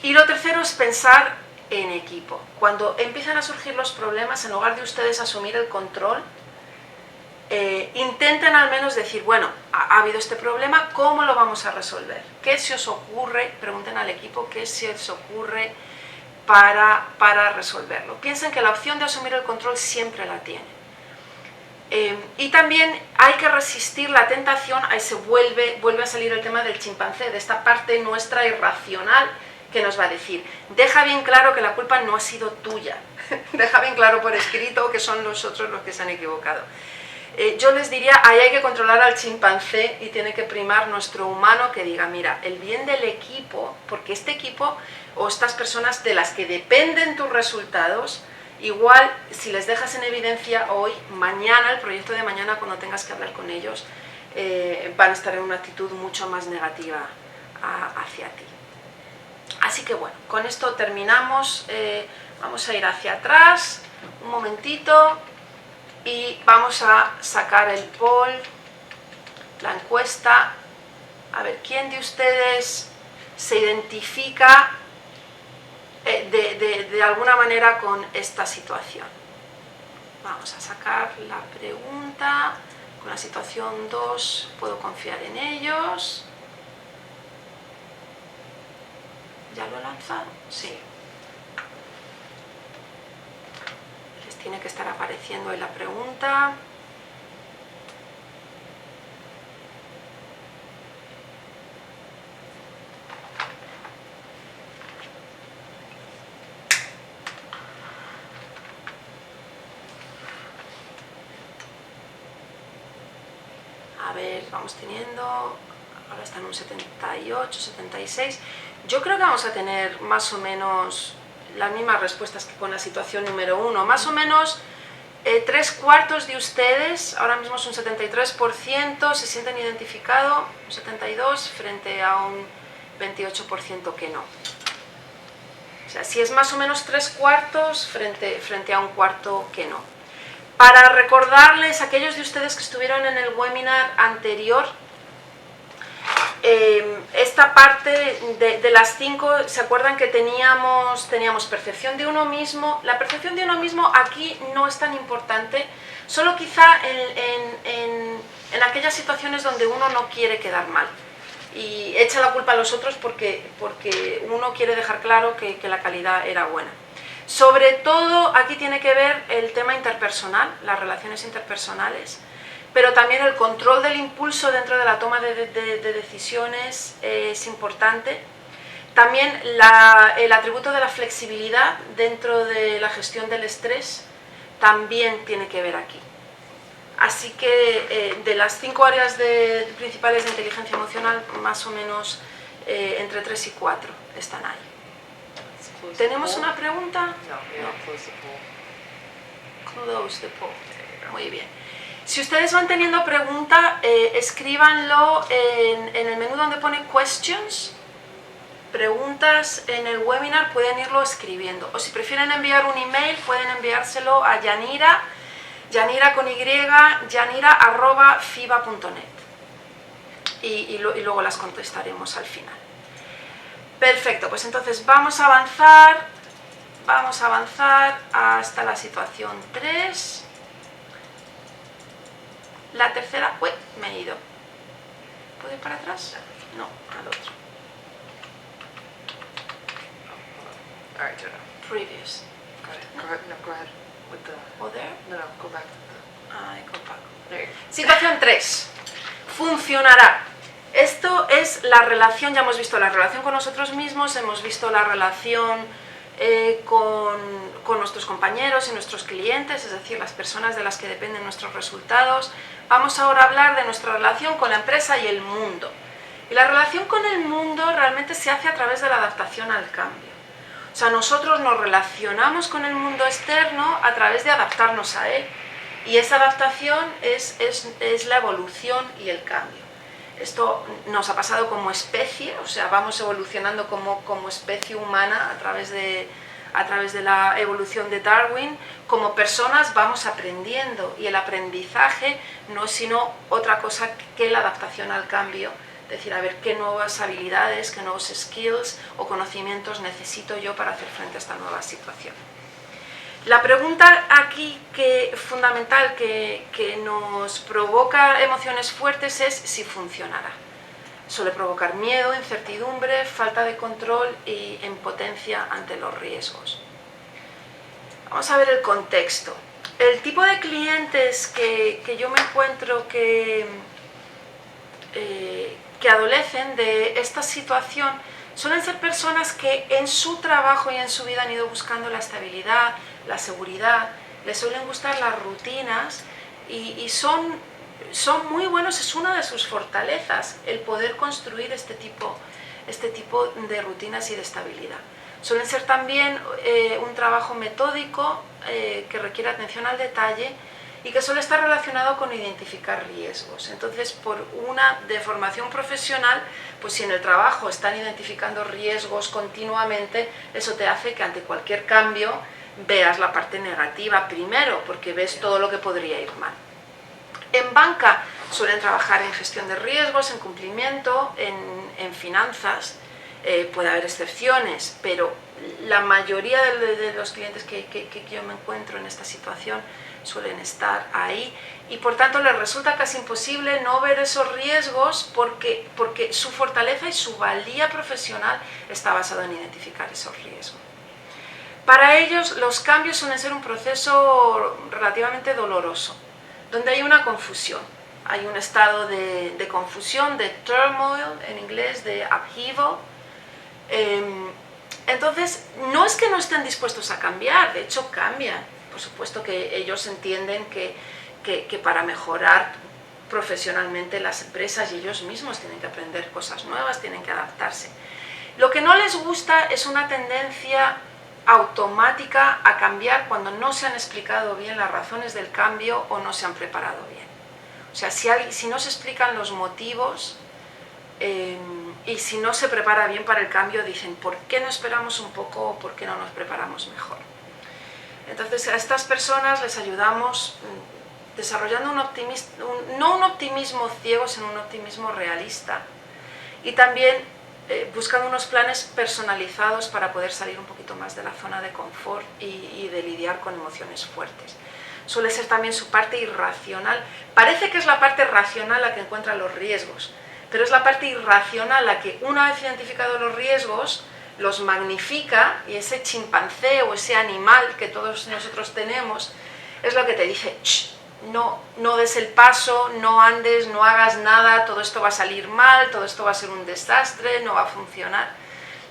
Y lo tercero es pensar en equipo. Cuando empiezan a surgir los problemas, en lugar de ustedes asumir el control, intenten al menos decir, bueno, ha habido este problema, ¿cómo lo vamos a resolver? ¿Qué se os ocurre? Pregunten al equipo qué se os ocurre para resolverlo. Piensen que la opción de asumir el control siempre la tienen. Y también hay que resistir la tentación, ahí vuelve a salir el tema del chimpancé, de esta parte nuestra irracional que nos va a decir, deja bien claro que la culpa no ha sido tuya, deja bien claro por escrito que son los otros los que se han equivocado. Yo les diría, ahí hay que controlar al chimpancé y tiene que primar nuestro humano que diga, mira, el bien del equipo, porque este equipo o estas personas de las que dependen tus resultados, igual si les dejas en evidencia hoy, mañana, el proyecto de mañana, cuando tengas que hablar con ellos, van a estar en una actitud mucho más negativa hacia ti. Así que bueno, con esto terminamos, vamos a ir hacia atrás un momentito y vamos a sacar el poll, la encuesta, a ver, ¿quién de ustedes se identifica de alguna manera con esta situación? Vamos a sacar la pregunta, con la situación 2, ¿puedo confiar en ellos? ¿Ya lo he lanzado? Sí. Les tiene que estar apareciendo ahí la pregunta. A ver, vamos teniendo, ahora está en un 78, 76. Yo creo que vamos a tener más o menos las mismas respuestas que con la situación número 1. Más o menos 3/4 de ustedes, ahora mismo es un 73%, se sienten identificados, un 72% frente a un 28% que no. O sea, si es más o menos 3/4 frente a un cuarto que no. Para recordarles a aquellos de ustedes que estuvieron en el webinar anterior, esta parte de las 5, ¿se acuerdan que teníamos percepción de uno mismo? La percepción de uno mismo aquí no es tan importante, solo quizá en aquellas situaciones donde uno no quiere quedar mal y echa la culpa a los otros porque uno quiere dejar claro que la calidad era buena. Sobre todo aquí tiene que ver el tema interpersonal, las relaciones interpersonales, pero también el control del impulso dentro de la toma de decisiones es importante. También el atributo de la flexibilidad dentro de la gestión del estrés también tiene que ver aquí. Así que de las 5 áreas principales de inteligencia emocional, más o menos entre 3 y 4 están ahí. ¿Tenemos una pregunta? No, close the poll. Close the poll. Muy bien. Si ustedes van teniendo pregunta, escríbanlo en el menú donde pone questions, preguntas en el webinar, pueden irlo escribiendo. O si prefieren enviar un email, pueden enviárselo a Yanira con Y, yanira@fiba.net. Y luego las contestaremos al final. Perfecto, pues entonces vamos a avanzar hasta la situación 3. La tercera, uy, me he ido. ¿Puedo ir para atrás? No, al otro. All right, Jonah. Previous. Go ahead. No, go ahead. With the... Other. No, go back. Go back. There you go. Situación 3. Funcionará. Esto es la relación, ya hemos visto la relación con nosotros mismos, hemos visto la relación con nuestros compañeros y nuestros clientes, es decir, las personas de las que dependen nuestros resultados. Vamos ahora a hablar de nuestra relación con la empresa y el mundo. Y la relación con el mundo realmente se hace a través de la adaptación al cambio. O sea, nosotros nos relacionamos con el mundo externo a través de adaptarnos a él. Y esa adaptación es la evolución y el cambio. Esto nos ha pasado como especie, o sea, vamos evolucionando como especie humana a través de la evolución de Darwin. Como personas vamos aprendiendo y el aprendizaje no es sino otra cosa que la adaptación al cambio. Es decir, a ver qué nuevas habilidades, qué nuevos skills o conocimientos necesito yo para hacer frente a esta nueva situación. La pregunta aquí fundamental que nos provoca emociones fuertes es si funcionará. Suele provocar miedo, incertidumbre, falta de control y impotencia ante los riesgos. Vamos a ver el contexto. El tipo de clientes que yo me encuentro que adolecen de esta situación suelen ser personas que en su trabajo y en su vida han ido buscando la estabilidad, la seguridad, les suelen gustar las rutinas y son muy buenos, es una de sus fortalezas el poder construir este tipo de rutinas y de estabilidad. Suelen ser también un trabajo metódico que requiere atención al detalle y que suele estar relacionado con identificar riesgos. Entonces, por una deformación profesional, pues si en el trabajo están identificando riesgos continuamente, eso te hace que ante cualquier cambio veas la parte negativa primero, porque ves todo lo que podría ir mal. En banca suelen trabajar en gestión de riesgos, en cumplimiento, en finanzas. Puede haber excepciones, pero la mayoría de los clientes que yo me encuentro en esta situación suelen estar ahí y por tanto les resulta casi imposible no ver esos riesgos porque su fortaleza y su valía profesional está basado en identificar esos riesgos. Para ellos los cambios suelen ser un proceso relativamente doloroso, donde hay una confusión, hay un estado de confusión, de turmoil en inglés, de upheaval. Entonces, no es que no estén dispuestos a cambiar, de hecho cambian. Por supuesto que ellos entienden que para mejorar profesionalmente las empresas y ellos mismos tienen que aprender cosas nuevas, tienen que adaptarse. Lo que no les gusta es una tendencia automática a cambiar cuando no se han explicado bien las razones del cambio o no se han preparado bien. O sea, si no se explican los motivos y si no se prepara bien para el cambio, dicen, ¿por qué no esperamos un poco o por qué no nos preparamos mejor? Entonces a estas personas les ayudamos desarrollando no un optimismo ciego, sino un optimismo realista y también buscando unos planes personalizados para poder salir un poquito más de la zona de confort y de lidiar con emociones fuertes. Suele ser también su parte irracional. Parece que es la parte racional la que encuentra los riesgos, pero es la parte irracional la que, una vez identificados los riesgos, los magnifica, y ese chimpancé o ese animal que todos nosotros tenemos es lo que te dice: no des el paso, no andes, no hagas nada, todo esto va a salir mal, todo esto va a ser un desastre, no va a funcionar.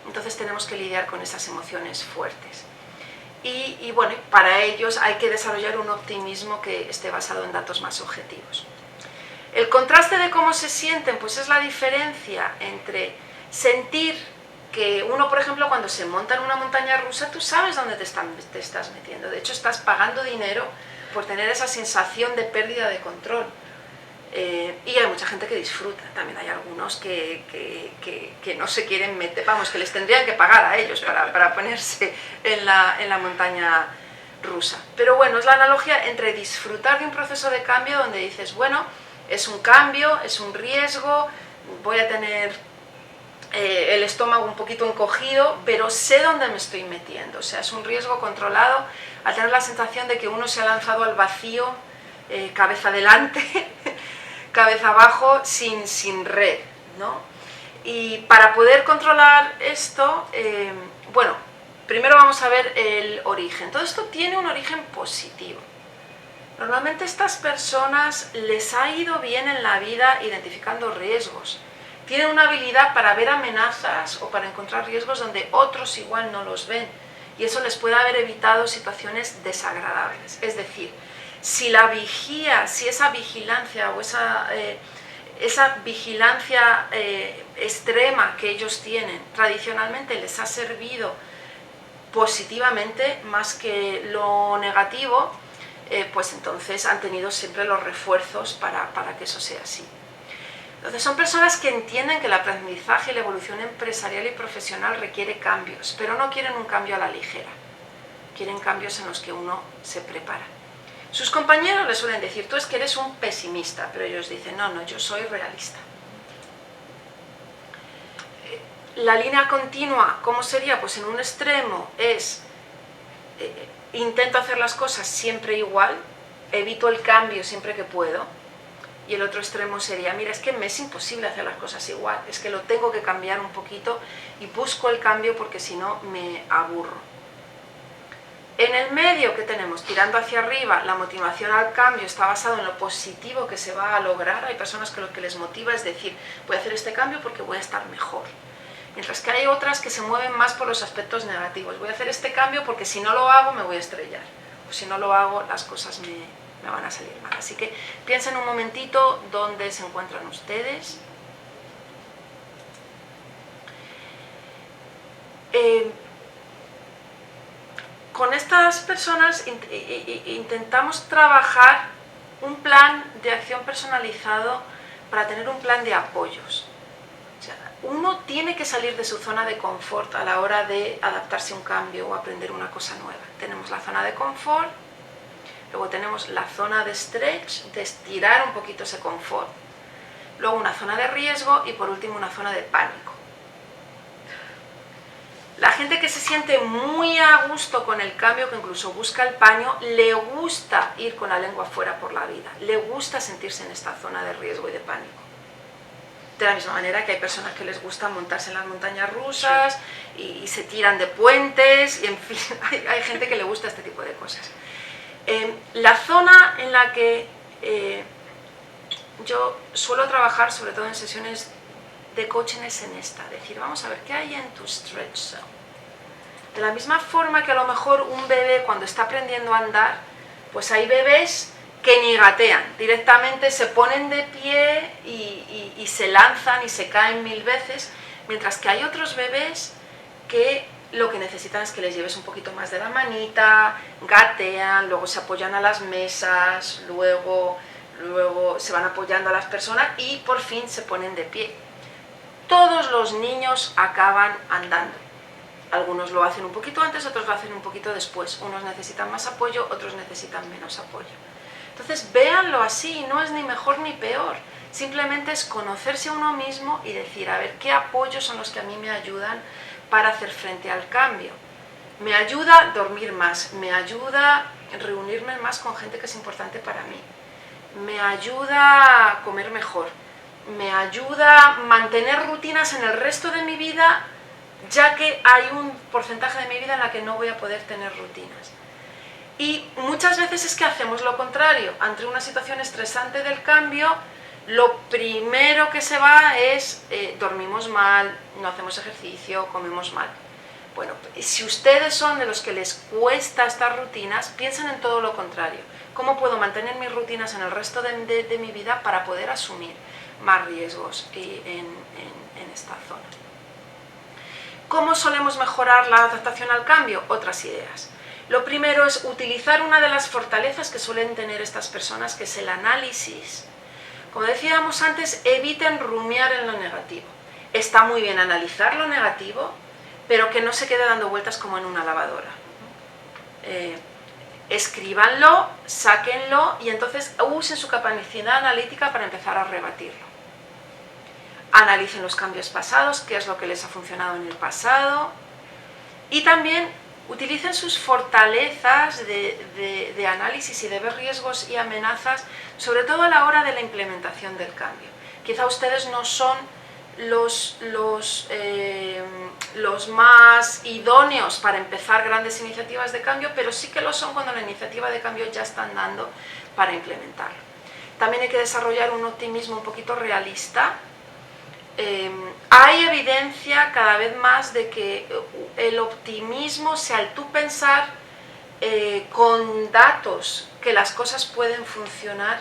Entonces tenemos que lidiar con esas emociones fuertes. Y bueno, para ellos hay que desarrollar un optimismo que esté basado en datos más objetivos. El contraste de cómo se sienten, pues es la diferencia entre sentir que uno, por ejemplo, cuando se monta en una montaña rusa, tú sabes dónde te estás metiendo. De hecho, estás pagando dinero por tener esa sensación de pérdida de control. Y hay mucha gente que disfruta. También hay algunos que no se quieren meter, vamos, que les tendrían que pagar a ellos para ponerse en la montaña rusa. Pero bueno, es la analogía entre disfrutar de un proceso de cambio donde dices, bueno, es un cambio, es un riesgo, voy a tener el estómago un poquito encogido, pero sé dónde me estoy metiendo. O sea, es un riesgo controlado, al tener la sensación de que uno se ha lanzado al vacío, cabeza adelante, cabeza abajo, sin red, ¿no? Y para poder controlar esto, bueno, primero vamos a ver el origen. Todo esto tiene un origen positivo. Normalmente a estas personas les ha ido bien en la vida identificando riesgos. Tienen una habilidad para ver amenazas o para encontrar riesgos donde otros igual no los ven. Y eso les puede haber evitado situaciones desagradables. Es decir, si esa vigilancia o esa vigilancia extrema que ellos tienen tradicionalmente les ha servido positivamente más que lo negativo, pues entonces han tenido siempre los refuerzos para que eso sea así. Entonces son personas que entienden que el aprendizaje y la evolución empresarial y profesional requiere cambios, pero no quieren un cambio a la ligera, quieren cambios en los que uno se prepara. Sus compañeros les suelen decir, tú es que eres un pesimista, pero ellos dicen, no, yo soy realista. La línea continua, ¿cómo sería? Pues en un extremo es, intento hacer las cosas siempre igual, evito el cambio siempre que puedo, y el otro extremo sería, mira, es que me es imposible hacer las cosas igual, es que lo tengo que cambiar un poquito y busco el cambio porque si no me aburro. En el medio, ¿qué tenemos? Tirando hacia arriba, la motivación al cambio está basada en lo positivo que se va a lograr. Hay personas que lo que les motiva es decir, voy a hacer este cambio porque voy a estar mejor. Mientras que hay otras que se mueven más por los aspectos negativos. Voy a hacer este cambio porque si no lo hago me voy a estrellar. O si no lo hago las cosas me van a salir mal. Así que piensen un momentito dónde se encuentran ustedes. Con estas personas intentamos trabajar un plan de acción personalizado para tener un plan de apoyos. O sea, uno tiene que salir de su zona de confort a la hora de adaptarse a un cambio o aprender una cosa nueva. Tenemos la zona de confort, luego tenemos la zona de stretch, de estirar un poquito ese confort, luego una zona de riesgo y por último una zona de pánico. La gente que se siente muy a gusto con el cambio, que incluso busca el paño, le gusta ir con la lengua fuera por la vida, le gusta sentirse en esta zona de riesgo y de pánico. De la misma manera que hay personas que les gusta montarse en las montañas rusas y se tiran de puentes, y en fin, hay gente que le gusta este tipo de cosas. La zona en la que yo suelo trabajar, sobre todo en sesiones de coaching, es en esta, decir, vamos a ver, ¿qué hay en tu stretch zone? De la misma forma que a lo mejor un bebé cuando está aprendiendo a andar, pues hay bebés que ni gatean, directamente se ponen de pie y se lanzan y se caen 1000 veces, mientras que hay otros bebés que lo que necesitan es que les lleves un poquito más de la manita, gatean, luego se apoyan a las mesas, luego se van apoyando a las personas y por fin se ponen de pie. Todos los niños acaban andando. Algunos lo hacen un poquito antes, otros lo hacen un poquito después. Unos necesitan más apoyo, otros necesitan menos apoyo. Entonces, véanlo así, no es ni mejor ni peor. Simplemente es conocerse a uno mismo y decir, a ver, ¿qué apoyos son los que a mí me ayudan para hacer frente al cambio? Me ayuda dormir más, me ayuda reunirme más con gente que es importante para mí, me ayuda comer mejor, me ayuda mantener rutinas en el resto de mi vida, ya que hay un porcentaje de mi vida en la que no voy a poder tener rutinas. Y muchas veces es que hacemos lo contrario. Ante una situación estresante del cambio, lo primero que se va es dormimos mal, no hacemos ejercicio, comemos mal. Bueno, si ustedes son de los que les cuesta estas rutinas, piensen en todo lo contrario. ¿Cómo puedo mantener mis rutinas en el resto de mi vida para poder asumir más riesgos en esta zona? ¿Cómo solemos mejorar la adaptación al cambio? Otras ideas. Lo primero es utilizar una de las fortalezas que suelen tener estas personas, que es el análisis. Como decíamos antes, eviten rumiar en lo negativo. Está muy bien analizar lo negativo, pero que no se quede dando vueltas como en una lavadora. Escríbanlo, sáquenlo y entonces usen su capacidad analítica para empezar a rebatirlo. Analicen los cambios pasados, qué es lo que les ha funcionado en el pasado, y también utilicen sus fortalezas de análisis y de ver riesgos y amenazas, sobre todo a la hora de la implementación del cambio. Quizá ustedes no son los más idóneos para empezar grandes iniciativas de cambio, pero sí que lo son cuando la iniciativa de cambio ya está andando para implementarlo. También hay que desarrollar un optimismo un poquito realista. Hay evidencia cada vez más de que el optimismo, si al tú pensar con datos que las cosas pueden funcionar,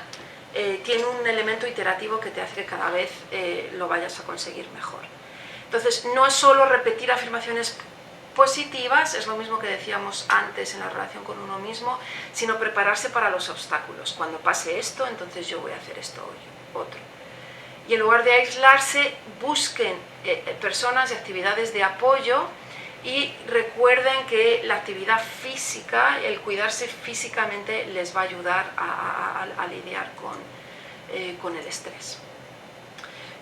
tiene un elemento iterativo que te hace que cada vez lo vayas a conseguir mejor. Entonces, no es solo repetir afirmaciones positivas, es lo mismo que decíamos antes en la relación con uno mismo, sino prepararse para los obstáculos. Cuando pase esto, entonces yo voy a hacer esto o otro. Y en lugar de aislarse, busquen personas y actividades de apoyo y recuerden que la actividad física, el cuidarse físicamente les va a ayudar a lidiar con el estrés.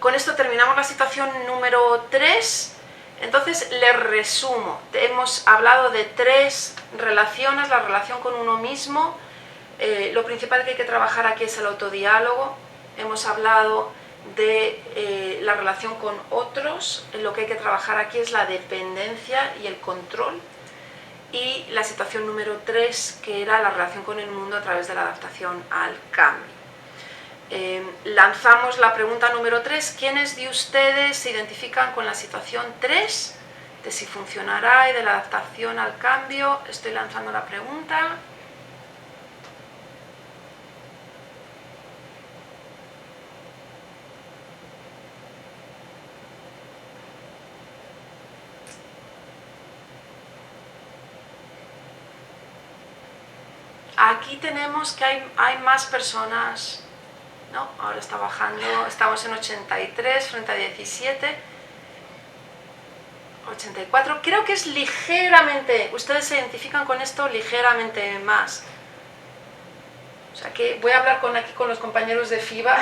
Con esto terminamos la situación número 3. Entonces les resumo. Hemos hablado de 3 relaciones, la relación con uno mismo. Lo principal que hay que trabajar aquí es el autodiálogo. Hemos hablado de la relación con otros, lo que hay que trabajar aquí es la dependencia y el control, y la situación número 3, que era la relación con el mundo a través de la adaptación al cambio. Lanzamos la pregunta número 3, ¿quiénes de ustedes se identifican con la situación 3 de si funcionará y de la adaptación al cambio? Estoy lanzando la pregunta. Aquí tenemos que hay más personas, ¿no? Ahora está bajando, estamos en 83 frente a 17, 84, creo que es ligeramente, ustedes se identifican con esto ligeramente más. O sea que voy a hablar aquí con los compañeros de FIBA,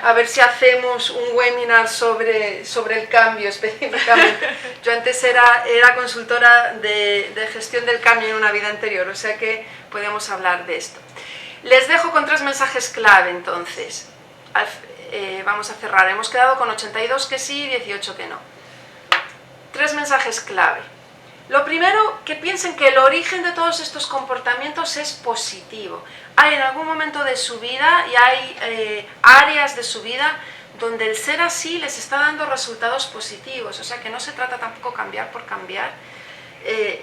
a ver si hacemos un webinar sobre el cambio específicamente. Yo antes era consultora de gestión del cambio en una vida anterior, o sea que podemos hablar de esto. Les dejo con 3 mensajes clave entonces. Vamos a cerrar, hemos quedado con 82 que sí y 18 que no. 3 mensajes clave. Lo primero, que piensen que el origen de todos estos comportamientos es positivo. Hay en algún momento de su vida y hay áreas de su vida donde el ser así les está dando resultados positivos. O sea que no se trata tampoco cambiar por cambiar,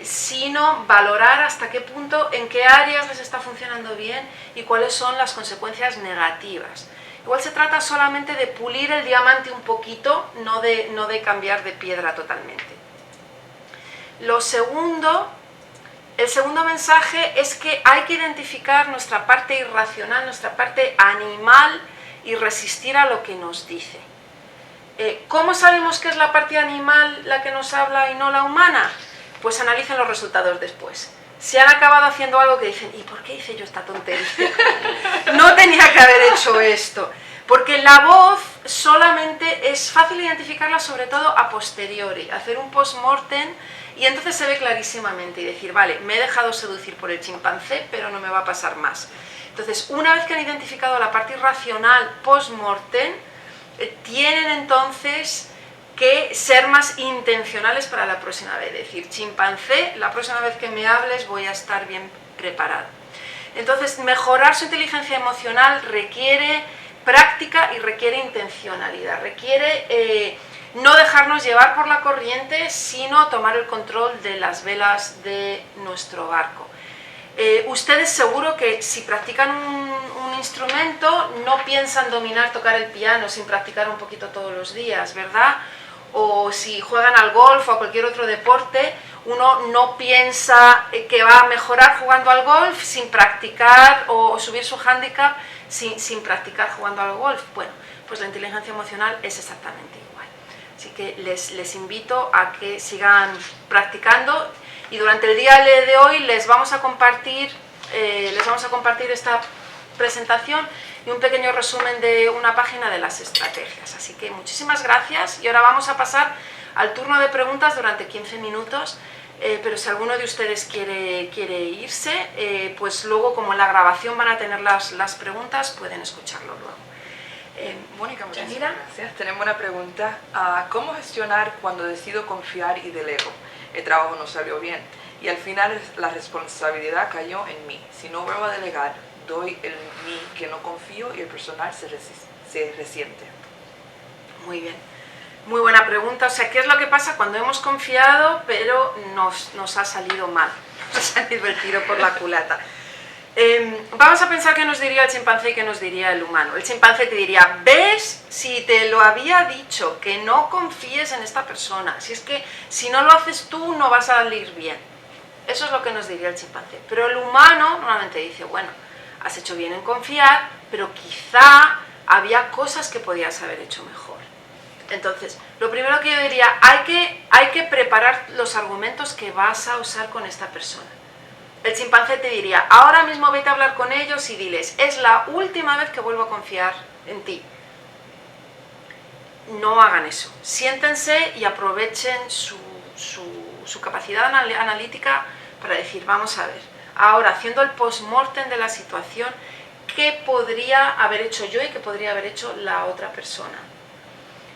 sino valorar hasta qué punto, en qué áreas les está funcionando bien y cuáles son las consecuencias negativas. Igual se trata solamente de pulir el diamante un poquito, no de cambiar de piedra totalmente. El segundo mensaje es que hay que identificar nuestra parte irracional, nuestra parte animal y resistir a lo que nos dice. ¿Cómo sabemos que es la parte animal la que nos habla y no la humana? Pues analicen los resultados después. Si han acabado haciendo algo que dicen, ¿y por qué hice yo esta tontería? No tenía que haber hecho esto. Porque la voz solamente es fácil identificarla, sobre todo a posteriori, hacer un post-mortem y entonces se ve clarísimamente y decir, vale, me he dejado seducir por el chimpancé, pero no me va a pasar más. Entonces, una vez que han identificado la parte irracional post-mortem, tienen entonces que ser más intencionales para la próxima vez. Es decir, chimpancé, la próxima vez que me hables voy a estar bien preparado. Entonces, mejorar su inteligencia emocional requiere práctica y requiere intencionalidad, requiere no dejarnos llevar por la corriente, sino tomar el control de las velas de nuestro barco. Ustedes seguro que si practican un instrumento no piensan dominar, tocar el piano sin practicar un poquito todos los días, ¿verdad? O si juegan al golf o a cualquier otro deporte, uno no piensa que va a mejorar jugando al golf sin practicar o subir su handicap sin practicar jugando al golf. Bueno, pues la inteligencia emocional es exactamente igual. Así que les invito a que sigan practicando y durante el día de hoy les vamos a compartir esta presentación y un pequeño resumen de una página de las estrategias. Así que muchísimas gracias y ahora vamos a pasar al turno de preguntas durante 15 minutos. Pero si alguno de ustedes quiere irse, pues luego como en la grabación van a tener las preguntas, pueden escucharlo luego. Mónica, muchas gracias. Tenemos una pregunta. ¿Cómo gestionar cuando decido confiar y delego? El trabajo no salió bien y al final la responsabilidad cayó en mí. Si no vuelvo a delegar, doy el mí que no confío y el personal se resiente. Muy bien. Muy buena pregunta. O sea, ¿qué es lo que pasa cuando hemos confiado pero nos ha salido mal? Nos ha salido el tiro por la culata. Vamos a pensar qué nos diría el chimpancé y qué nos diría el humano. El chimpancé te diría, ¿ves? Si te lo había dicho, que no confíes en esta persona. Si es que si no lo haces tú no va a salir bien. Eso es lo que nos diría el chimpancé. Pero el humano normalmente dice, bueno, has hecho bien en confiar, pero quizá había cosas que podías haber hecho mejor. Entonces, lo primero que yo diría, hay que preparar los argumentos que vas a usar con esta persona. El chimpancé te diría, ahora mismo vete a hablar con ellos y diles, es la última vez que vuelvo a confiar en ti. No hagan eso. Siéntense y aprovechen su capacidad analítica para decir, vamos a ver, ahora haciendo el post-mortem de la situación, ¿qué podría haber hecho yo y qué podría haber hecho la otra persona?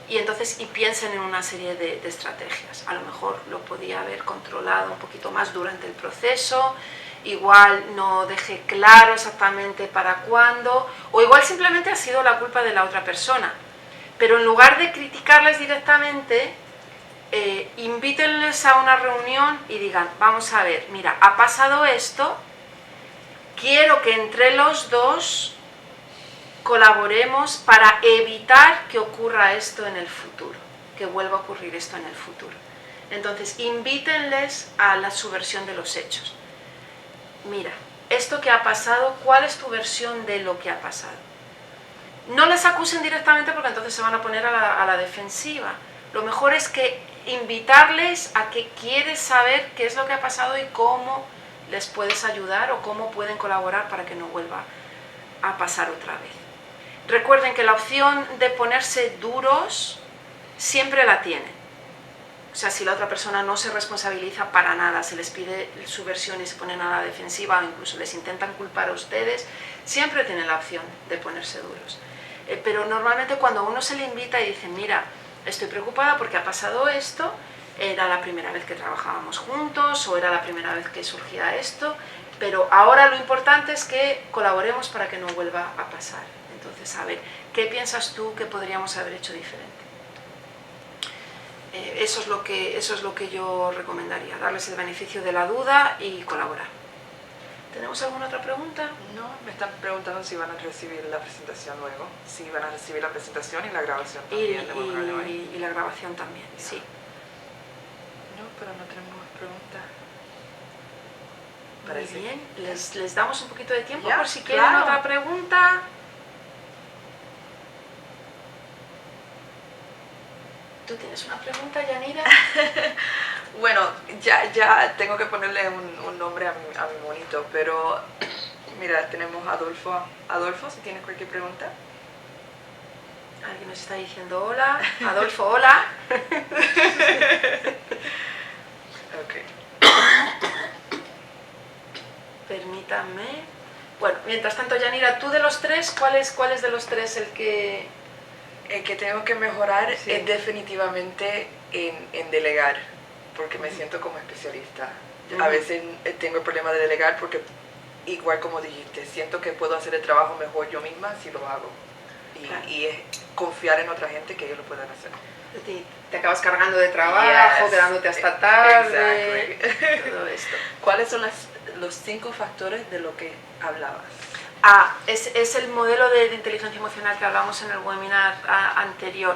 Y entonces piensen en una serie de estrategias. A lo mejor lo podía haber controlado un poquito más durante el proceso, igual no dejé claro exactamente para cuándo, o igual simplemente ha sido la culpa de la otra persona. Pero en lugar de criticarles directamente, invítenles a una reunión y digan, vamos a ver, mira, ha pasado esto, quiero que entre los dos colaboremos para evitar que ocurra esto en el futuro, que vuelva a ocurrir esto en el futuro. Entonces, invítenles a su versión de los hechos. Mira, esto que ha pasado, ¿cuál es tu versión de lo que ha pasado? No les acusen directamente porque entonces se van a poner a la defensiva. Lo mejor es que invitarles a que quieres saber qué es lo que ha pasado y cómo les puedes ayudar o cómo pueden colaborar para que no vuelva a pasar otra vez. Recuerden que la opción de ponerse duros siempre la tienen. O sea, si la otra persona no se responsabiliza para nada, se les pide su versión y se ponen a la defensiva o incluso les intentan culpar a ustedes, siempre tienen la opción de ponerse duros. Pero normalmente cuando uno se le invita y dice, mira, estoy preocupada porque ha pasado esto, era la primera vez que trabajábamos juntos o era la primera vez que surgía esto, pero ahora lo importante es que colaboremos para que no vuelva a pasar. Entonces, a ver, ¿qué piensas tú que podríamos haber hecho diferente? Eso es lo que yo recomendaría, darles el beneficio de la duda y colaborar. ¿Tenemos alguna otra pregunta? No, me están preguntando si van a recibir la presentación luego. Sí, van a recibir la presentación y la grabación también. Y la grabación también, sí. No, pero no tenemos preguntas. Muy bien, les damos un poquito de tiempo ya, por si quieren otra pregunta. ¿Tú tienes una pregunta, Yanira? Bueno, ya tengo que ponerle un nombre a mi monito, pero mira, tenemos a Adolfo. Adolfo, si tienes cualquier pregunta. Alguien nos está diciendo hola. Adolfo, hola. Ok. Permítanme. Bueno, mientras tanto, Yanira, tú de los tres, ¿cuál es de los tres el que...? El que tengo que mejorar Sí. es definitivamente en delegar, porque me siento como especialista. A veces tengo el problema de delegar porque, igual como dijiste, siento que puedo hacer el trabajo mejor yo misma si lo hago. Claro. Y es confiar en otra gente que ellos lo puedan hacer. Te acabas cargando de trabajo, Yes. quedándote hasta tarde, Exactly. todo esto. ¿Cuáles son los 5 factores de lo que hablabas? Es el modelo de inteligencia emocional que hablamos en el webinar anterior.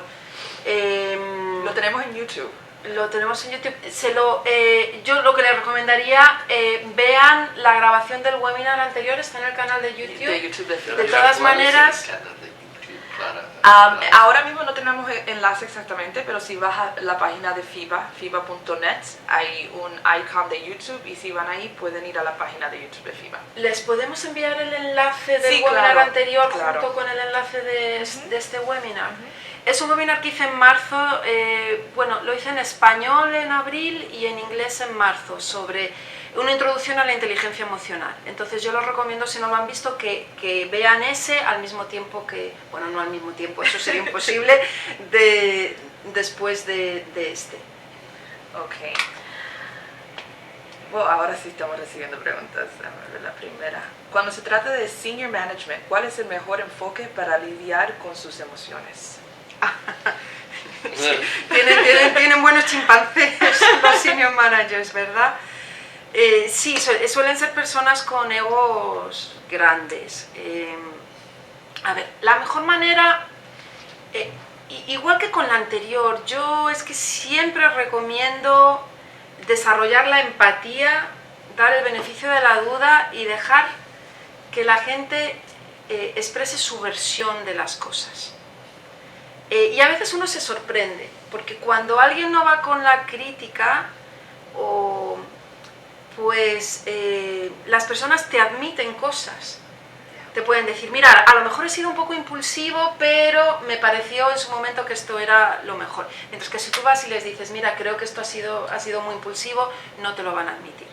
Lo tenemos en YouTube. Lo tenemos en YouTube. Yo lo que les recomendaría, vean la grabación del webinar anterior, está en el canal de YouTube. De YouTube de Phil. De todas maneras, Ahora mismo no tenemos enlace exactamente, pero si vas a la página de FIBA, fiba.net, hay un icon de YouTube y si van ahí pueden ir a la página de YouTube de FIBA. ¿les podemos enviar el enlace del Sí, webinar claro, anterior claro. junto con el enlace de este webinar? Es un webinar que hice en marzo, bueno, lo hice en español en abril y en inglés en marzo, sobre una introducción a la inteligencia emocional. Entonces yo los recomiendo, si no lo han visto, que vean ese al mismo tiempo que, bueno, no al mismo tiempo, eso sería imposible, después de este. Ok. Bueno, ahora sí estamos recibiendo preguntas. Déjame ver la primera. Cuando se trata de senior management, ¿cuál es el mejor enfoque para lidiar con sus emociones? Tienen buenos chimpancés los senior managers, ¿verdad? Sí, suelen ser personas con egos grandes. A ver, la mejor manera, igual que con la anterior, yo es que siempre recomiendo desarrollar la empatía, dar el beneficio de la duda y dejar que la gente exprese su versión de las cosas. Y a veces uno se sorprende, porque cuando alguien no va con la crítica, pues las personas te admiten cosas. Te pueden decir, mira, a lo mejor he sido un poco impulsivo, pero me pareció en su momento que esto era lo mejor. Mientras que si tú vas y les dices, mira, creo que esto ha sido muy impulsivo, no te lo van a admitir.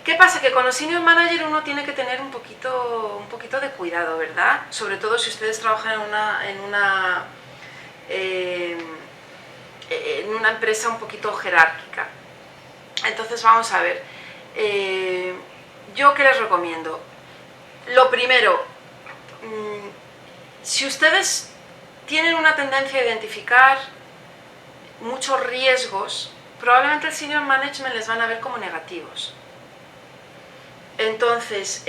¿Qué pasa? Que con los senior manager uno tiene que tener un poquito de cuidado, ¿verdad? Sobre todo si ustedes trabajan en una empresa un poquito jerárquica. Entonces vamos a ver, ¿yo qué les recomiendo? Lo primero, si ustedes tienen una tendencia a identificar muchos riesgos, probablemente el senior management les van a ver como negativos. Entonces,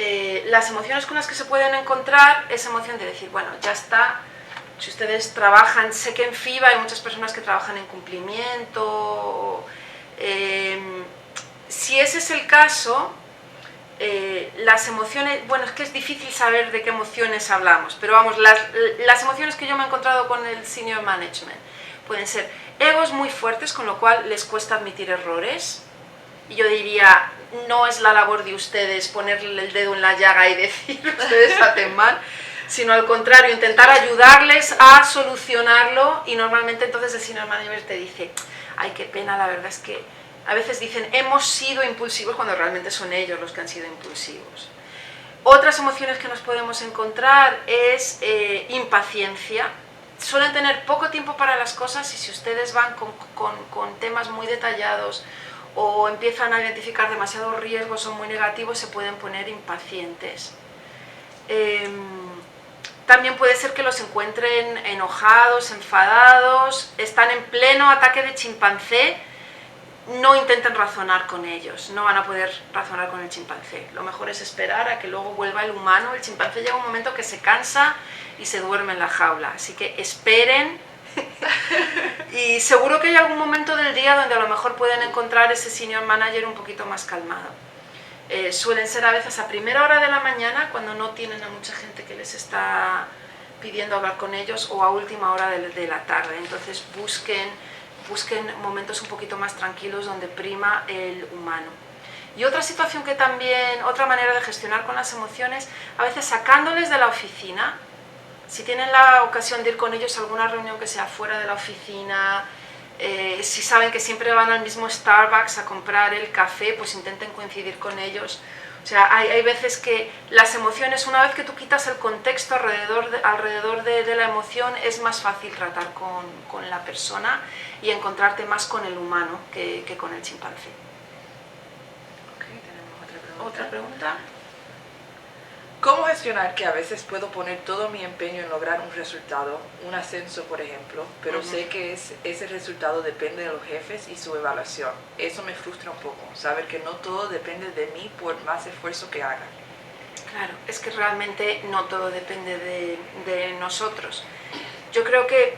las emociones con las que se pueden encontrar es emoción de decir, bueno, ya está. Si ustedes trabajan, sé que en FIBA hay muchas personas que trabajan en cumplimiento. Si ese es el caso, las emociones, bueno, es que es difícil saber de qué emociones hablamos, pero vamos, las emociones que yo me he encontrado con el senior management pueden ser egos muy fuertes, con lo cual les cuesta admitir errores. Y yo diría, no es la labor de ustedes ponerle el dedo en la llaga y decir, ustedes hacen mal, sino al contrario, intentar ayudarles a solucionarlo, y normalmente entonces el senior manager te dice, ay, qué pena, la verdad es que a veces dicen, hemos sido impulsivos, cuando realmente son ellos los que han sido impulsivos. Otras emociones que nos podemos encontrar es impaciencia. Suelen tener poco tiempo para las cosas, y si ustedes van con temas muy detallados o empiezan a identificar demasiados riesgos o muy negativos, se pueden poner impacientes. También puede ser que los encuentren enojados, enfadados, están en pleno ataque de chimpancé. No intenten razonar con ellos, no van a poder razonar con el chimpancé. Lo mejor es esperar a que luego vuelva el humano. El chimpancé llega un momento que se cansa y se duerme en la jaula, así que esperen. Y seguro que hay algún momento del día donde a lo mejor pueden encontrar ese senior manager un poquito más calmado. Suelen ser a veces a primera hora de la mañana, cuando no tienen a mucha gente que les está pidiendo hablar con ellos, o a última hora de la tarde. Entonces busquen momentos un poquito más tranquilos donde prima el humano. Y otra situación que también, otra manera de gestionar con las emociones, a veces sacándoles de la oficina, Si tienen la ocasión de ir con ellos a alguna reunión que sea fuera de la oficina, si saben que siempre van al mismo Starbucks a comprar el café, pues intenten coincidir con ellos. O sea, hay veces que las emociones, una vez que tú quitas el contexto alrededor de la emoción, es más fácil tratar con la persona y encontrarte más con el humano que con el chimpancé. Ok, tenemos otra pregunta. ¿Otra pregunta? ¿Cómo gestionar que a veces puedo poner todo mi empeño en lograr un resultado, un ascenso por ejemplo, pero sé que ese resultado depende de los jefes y su evaluación? Eso me frustra un poco, saber que no todo depende de mí por más esfuerzo que haga. Claro, es que realmente no todo depende de nosotros. Yo creo que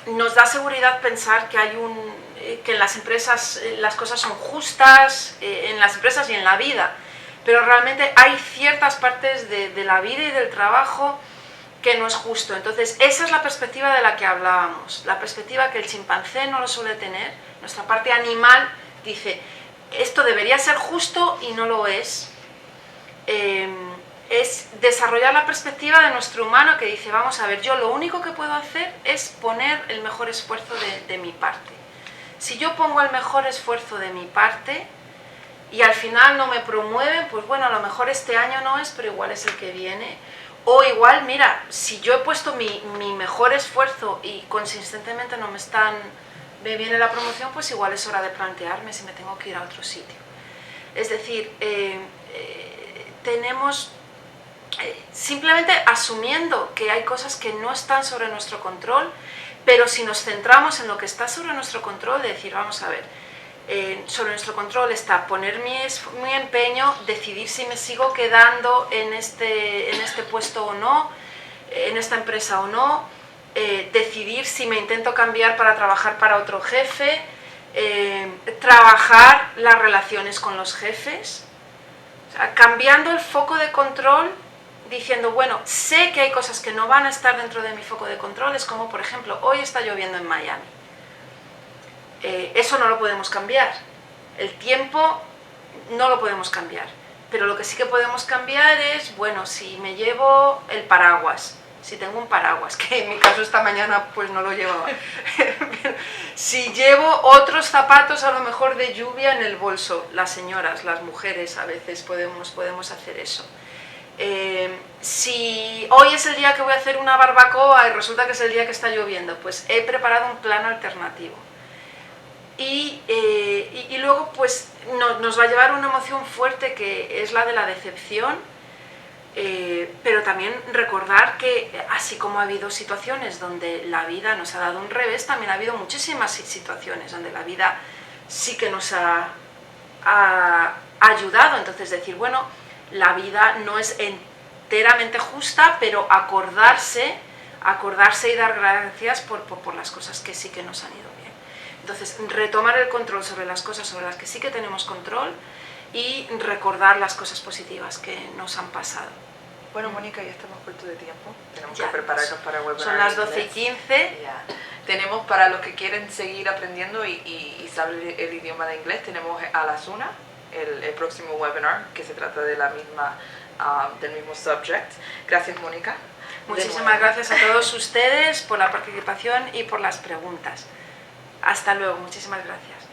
nos da seguridad pensar que que en las empresas las cosas son justas, en las empresas y en la vida. Pero realmente hay ciertas partes de la vida y del trabajo que no es justo. Entonces, esa es la perspectiva de la que hablábamos, la perspectiva que el chimpancé no lo suele tener. Nuestra parte animal dice, esto debería ser justo y no lo es. Es desarrollar la perspectiva de nuestro humano que dice, vamos a ver, yo lo único que puedo hacer es poner el mejor esfuerzo de mi parte. Si yo pongo el mejor esfuerzo de mi parte, y al final no me promueven, pues bueno, a lo mejor este año no es, pero igual es el que viene. O igual, mira, si yo he puesto mi mejor esfuerzo y consistentemente no me viene la promoción, pues igual es hora de plantearme si me tengo que ir a otro sitio. Es decir, tenemos simplemente asumiendo que hay cosas que no están sobre nuestro control, pero si nos centramos en lo que está sobre nuestro control, de decir, vamos a ver, sobre nuestro control está poner mi empeño, decidir si me sigo quedando en este puesto o no, en esta empresa o no, decidir si me intento cambiar para trabajar para otro jefe, trabajar las relaciones con los jefes, o sea, cambiando el foco de control, diciendo, bueno, sé que hay cosas que no van a estar dentro de mi foco de control, es como, por ejemplo, hoy está lloviendo en Miami. Eso no lo podemos cambiar. El tiempo no lo podemos cambiar. Pero lo que sí que podemos cambiar es, bueno, si me llevo el paraguas, si tengo un paraguas, que en mi caso esta mañana pues no lo llevaba. Si llevo otros zapatos a lo mejor de lluvia en el bolso, las señoras, las mujeres a veces podemos hacer eso. Si hoy es el día que voy a hacer una barbacoa y resulta que es el día que está lloviendo, pues he preparado un plan alternativo. Y luego pues nos va a llevar una emoción fuerte que es la de la decepción, pero también recordar que así como ha habido situaciones donde la vida nos ha dado un revés, también ha habido muchísimas situaciones donde la vida sí que nos ha ayudado. Entonces decir, bueno, la vida no es enteramente justa, pero acordarse y dar gracias por las cosas que sí que nos han ido bien. Entonces, retomar el control sobre las cosas sobre las que sí que tenemos control y recordar las cosas positivas que nos han pasado. Bueno, Mónica, ya estamos cortos de tiempo. Tenemos que prepararnos para webinar. Son las 12:15. Ya. Tenemos para los que quieren seguir aprendiendo y saben el idioma de inglés, tenemos a las 1 el próximo webinar que se trata de del mismo subject. Gracias, Mónica. Muchísimas gracias a todos ustedes por la participación y por las preguntas. Hasta luego, muchísimas gracias.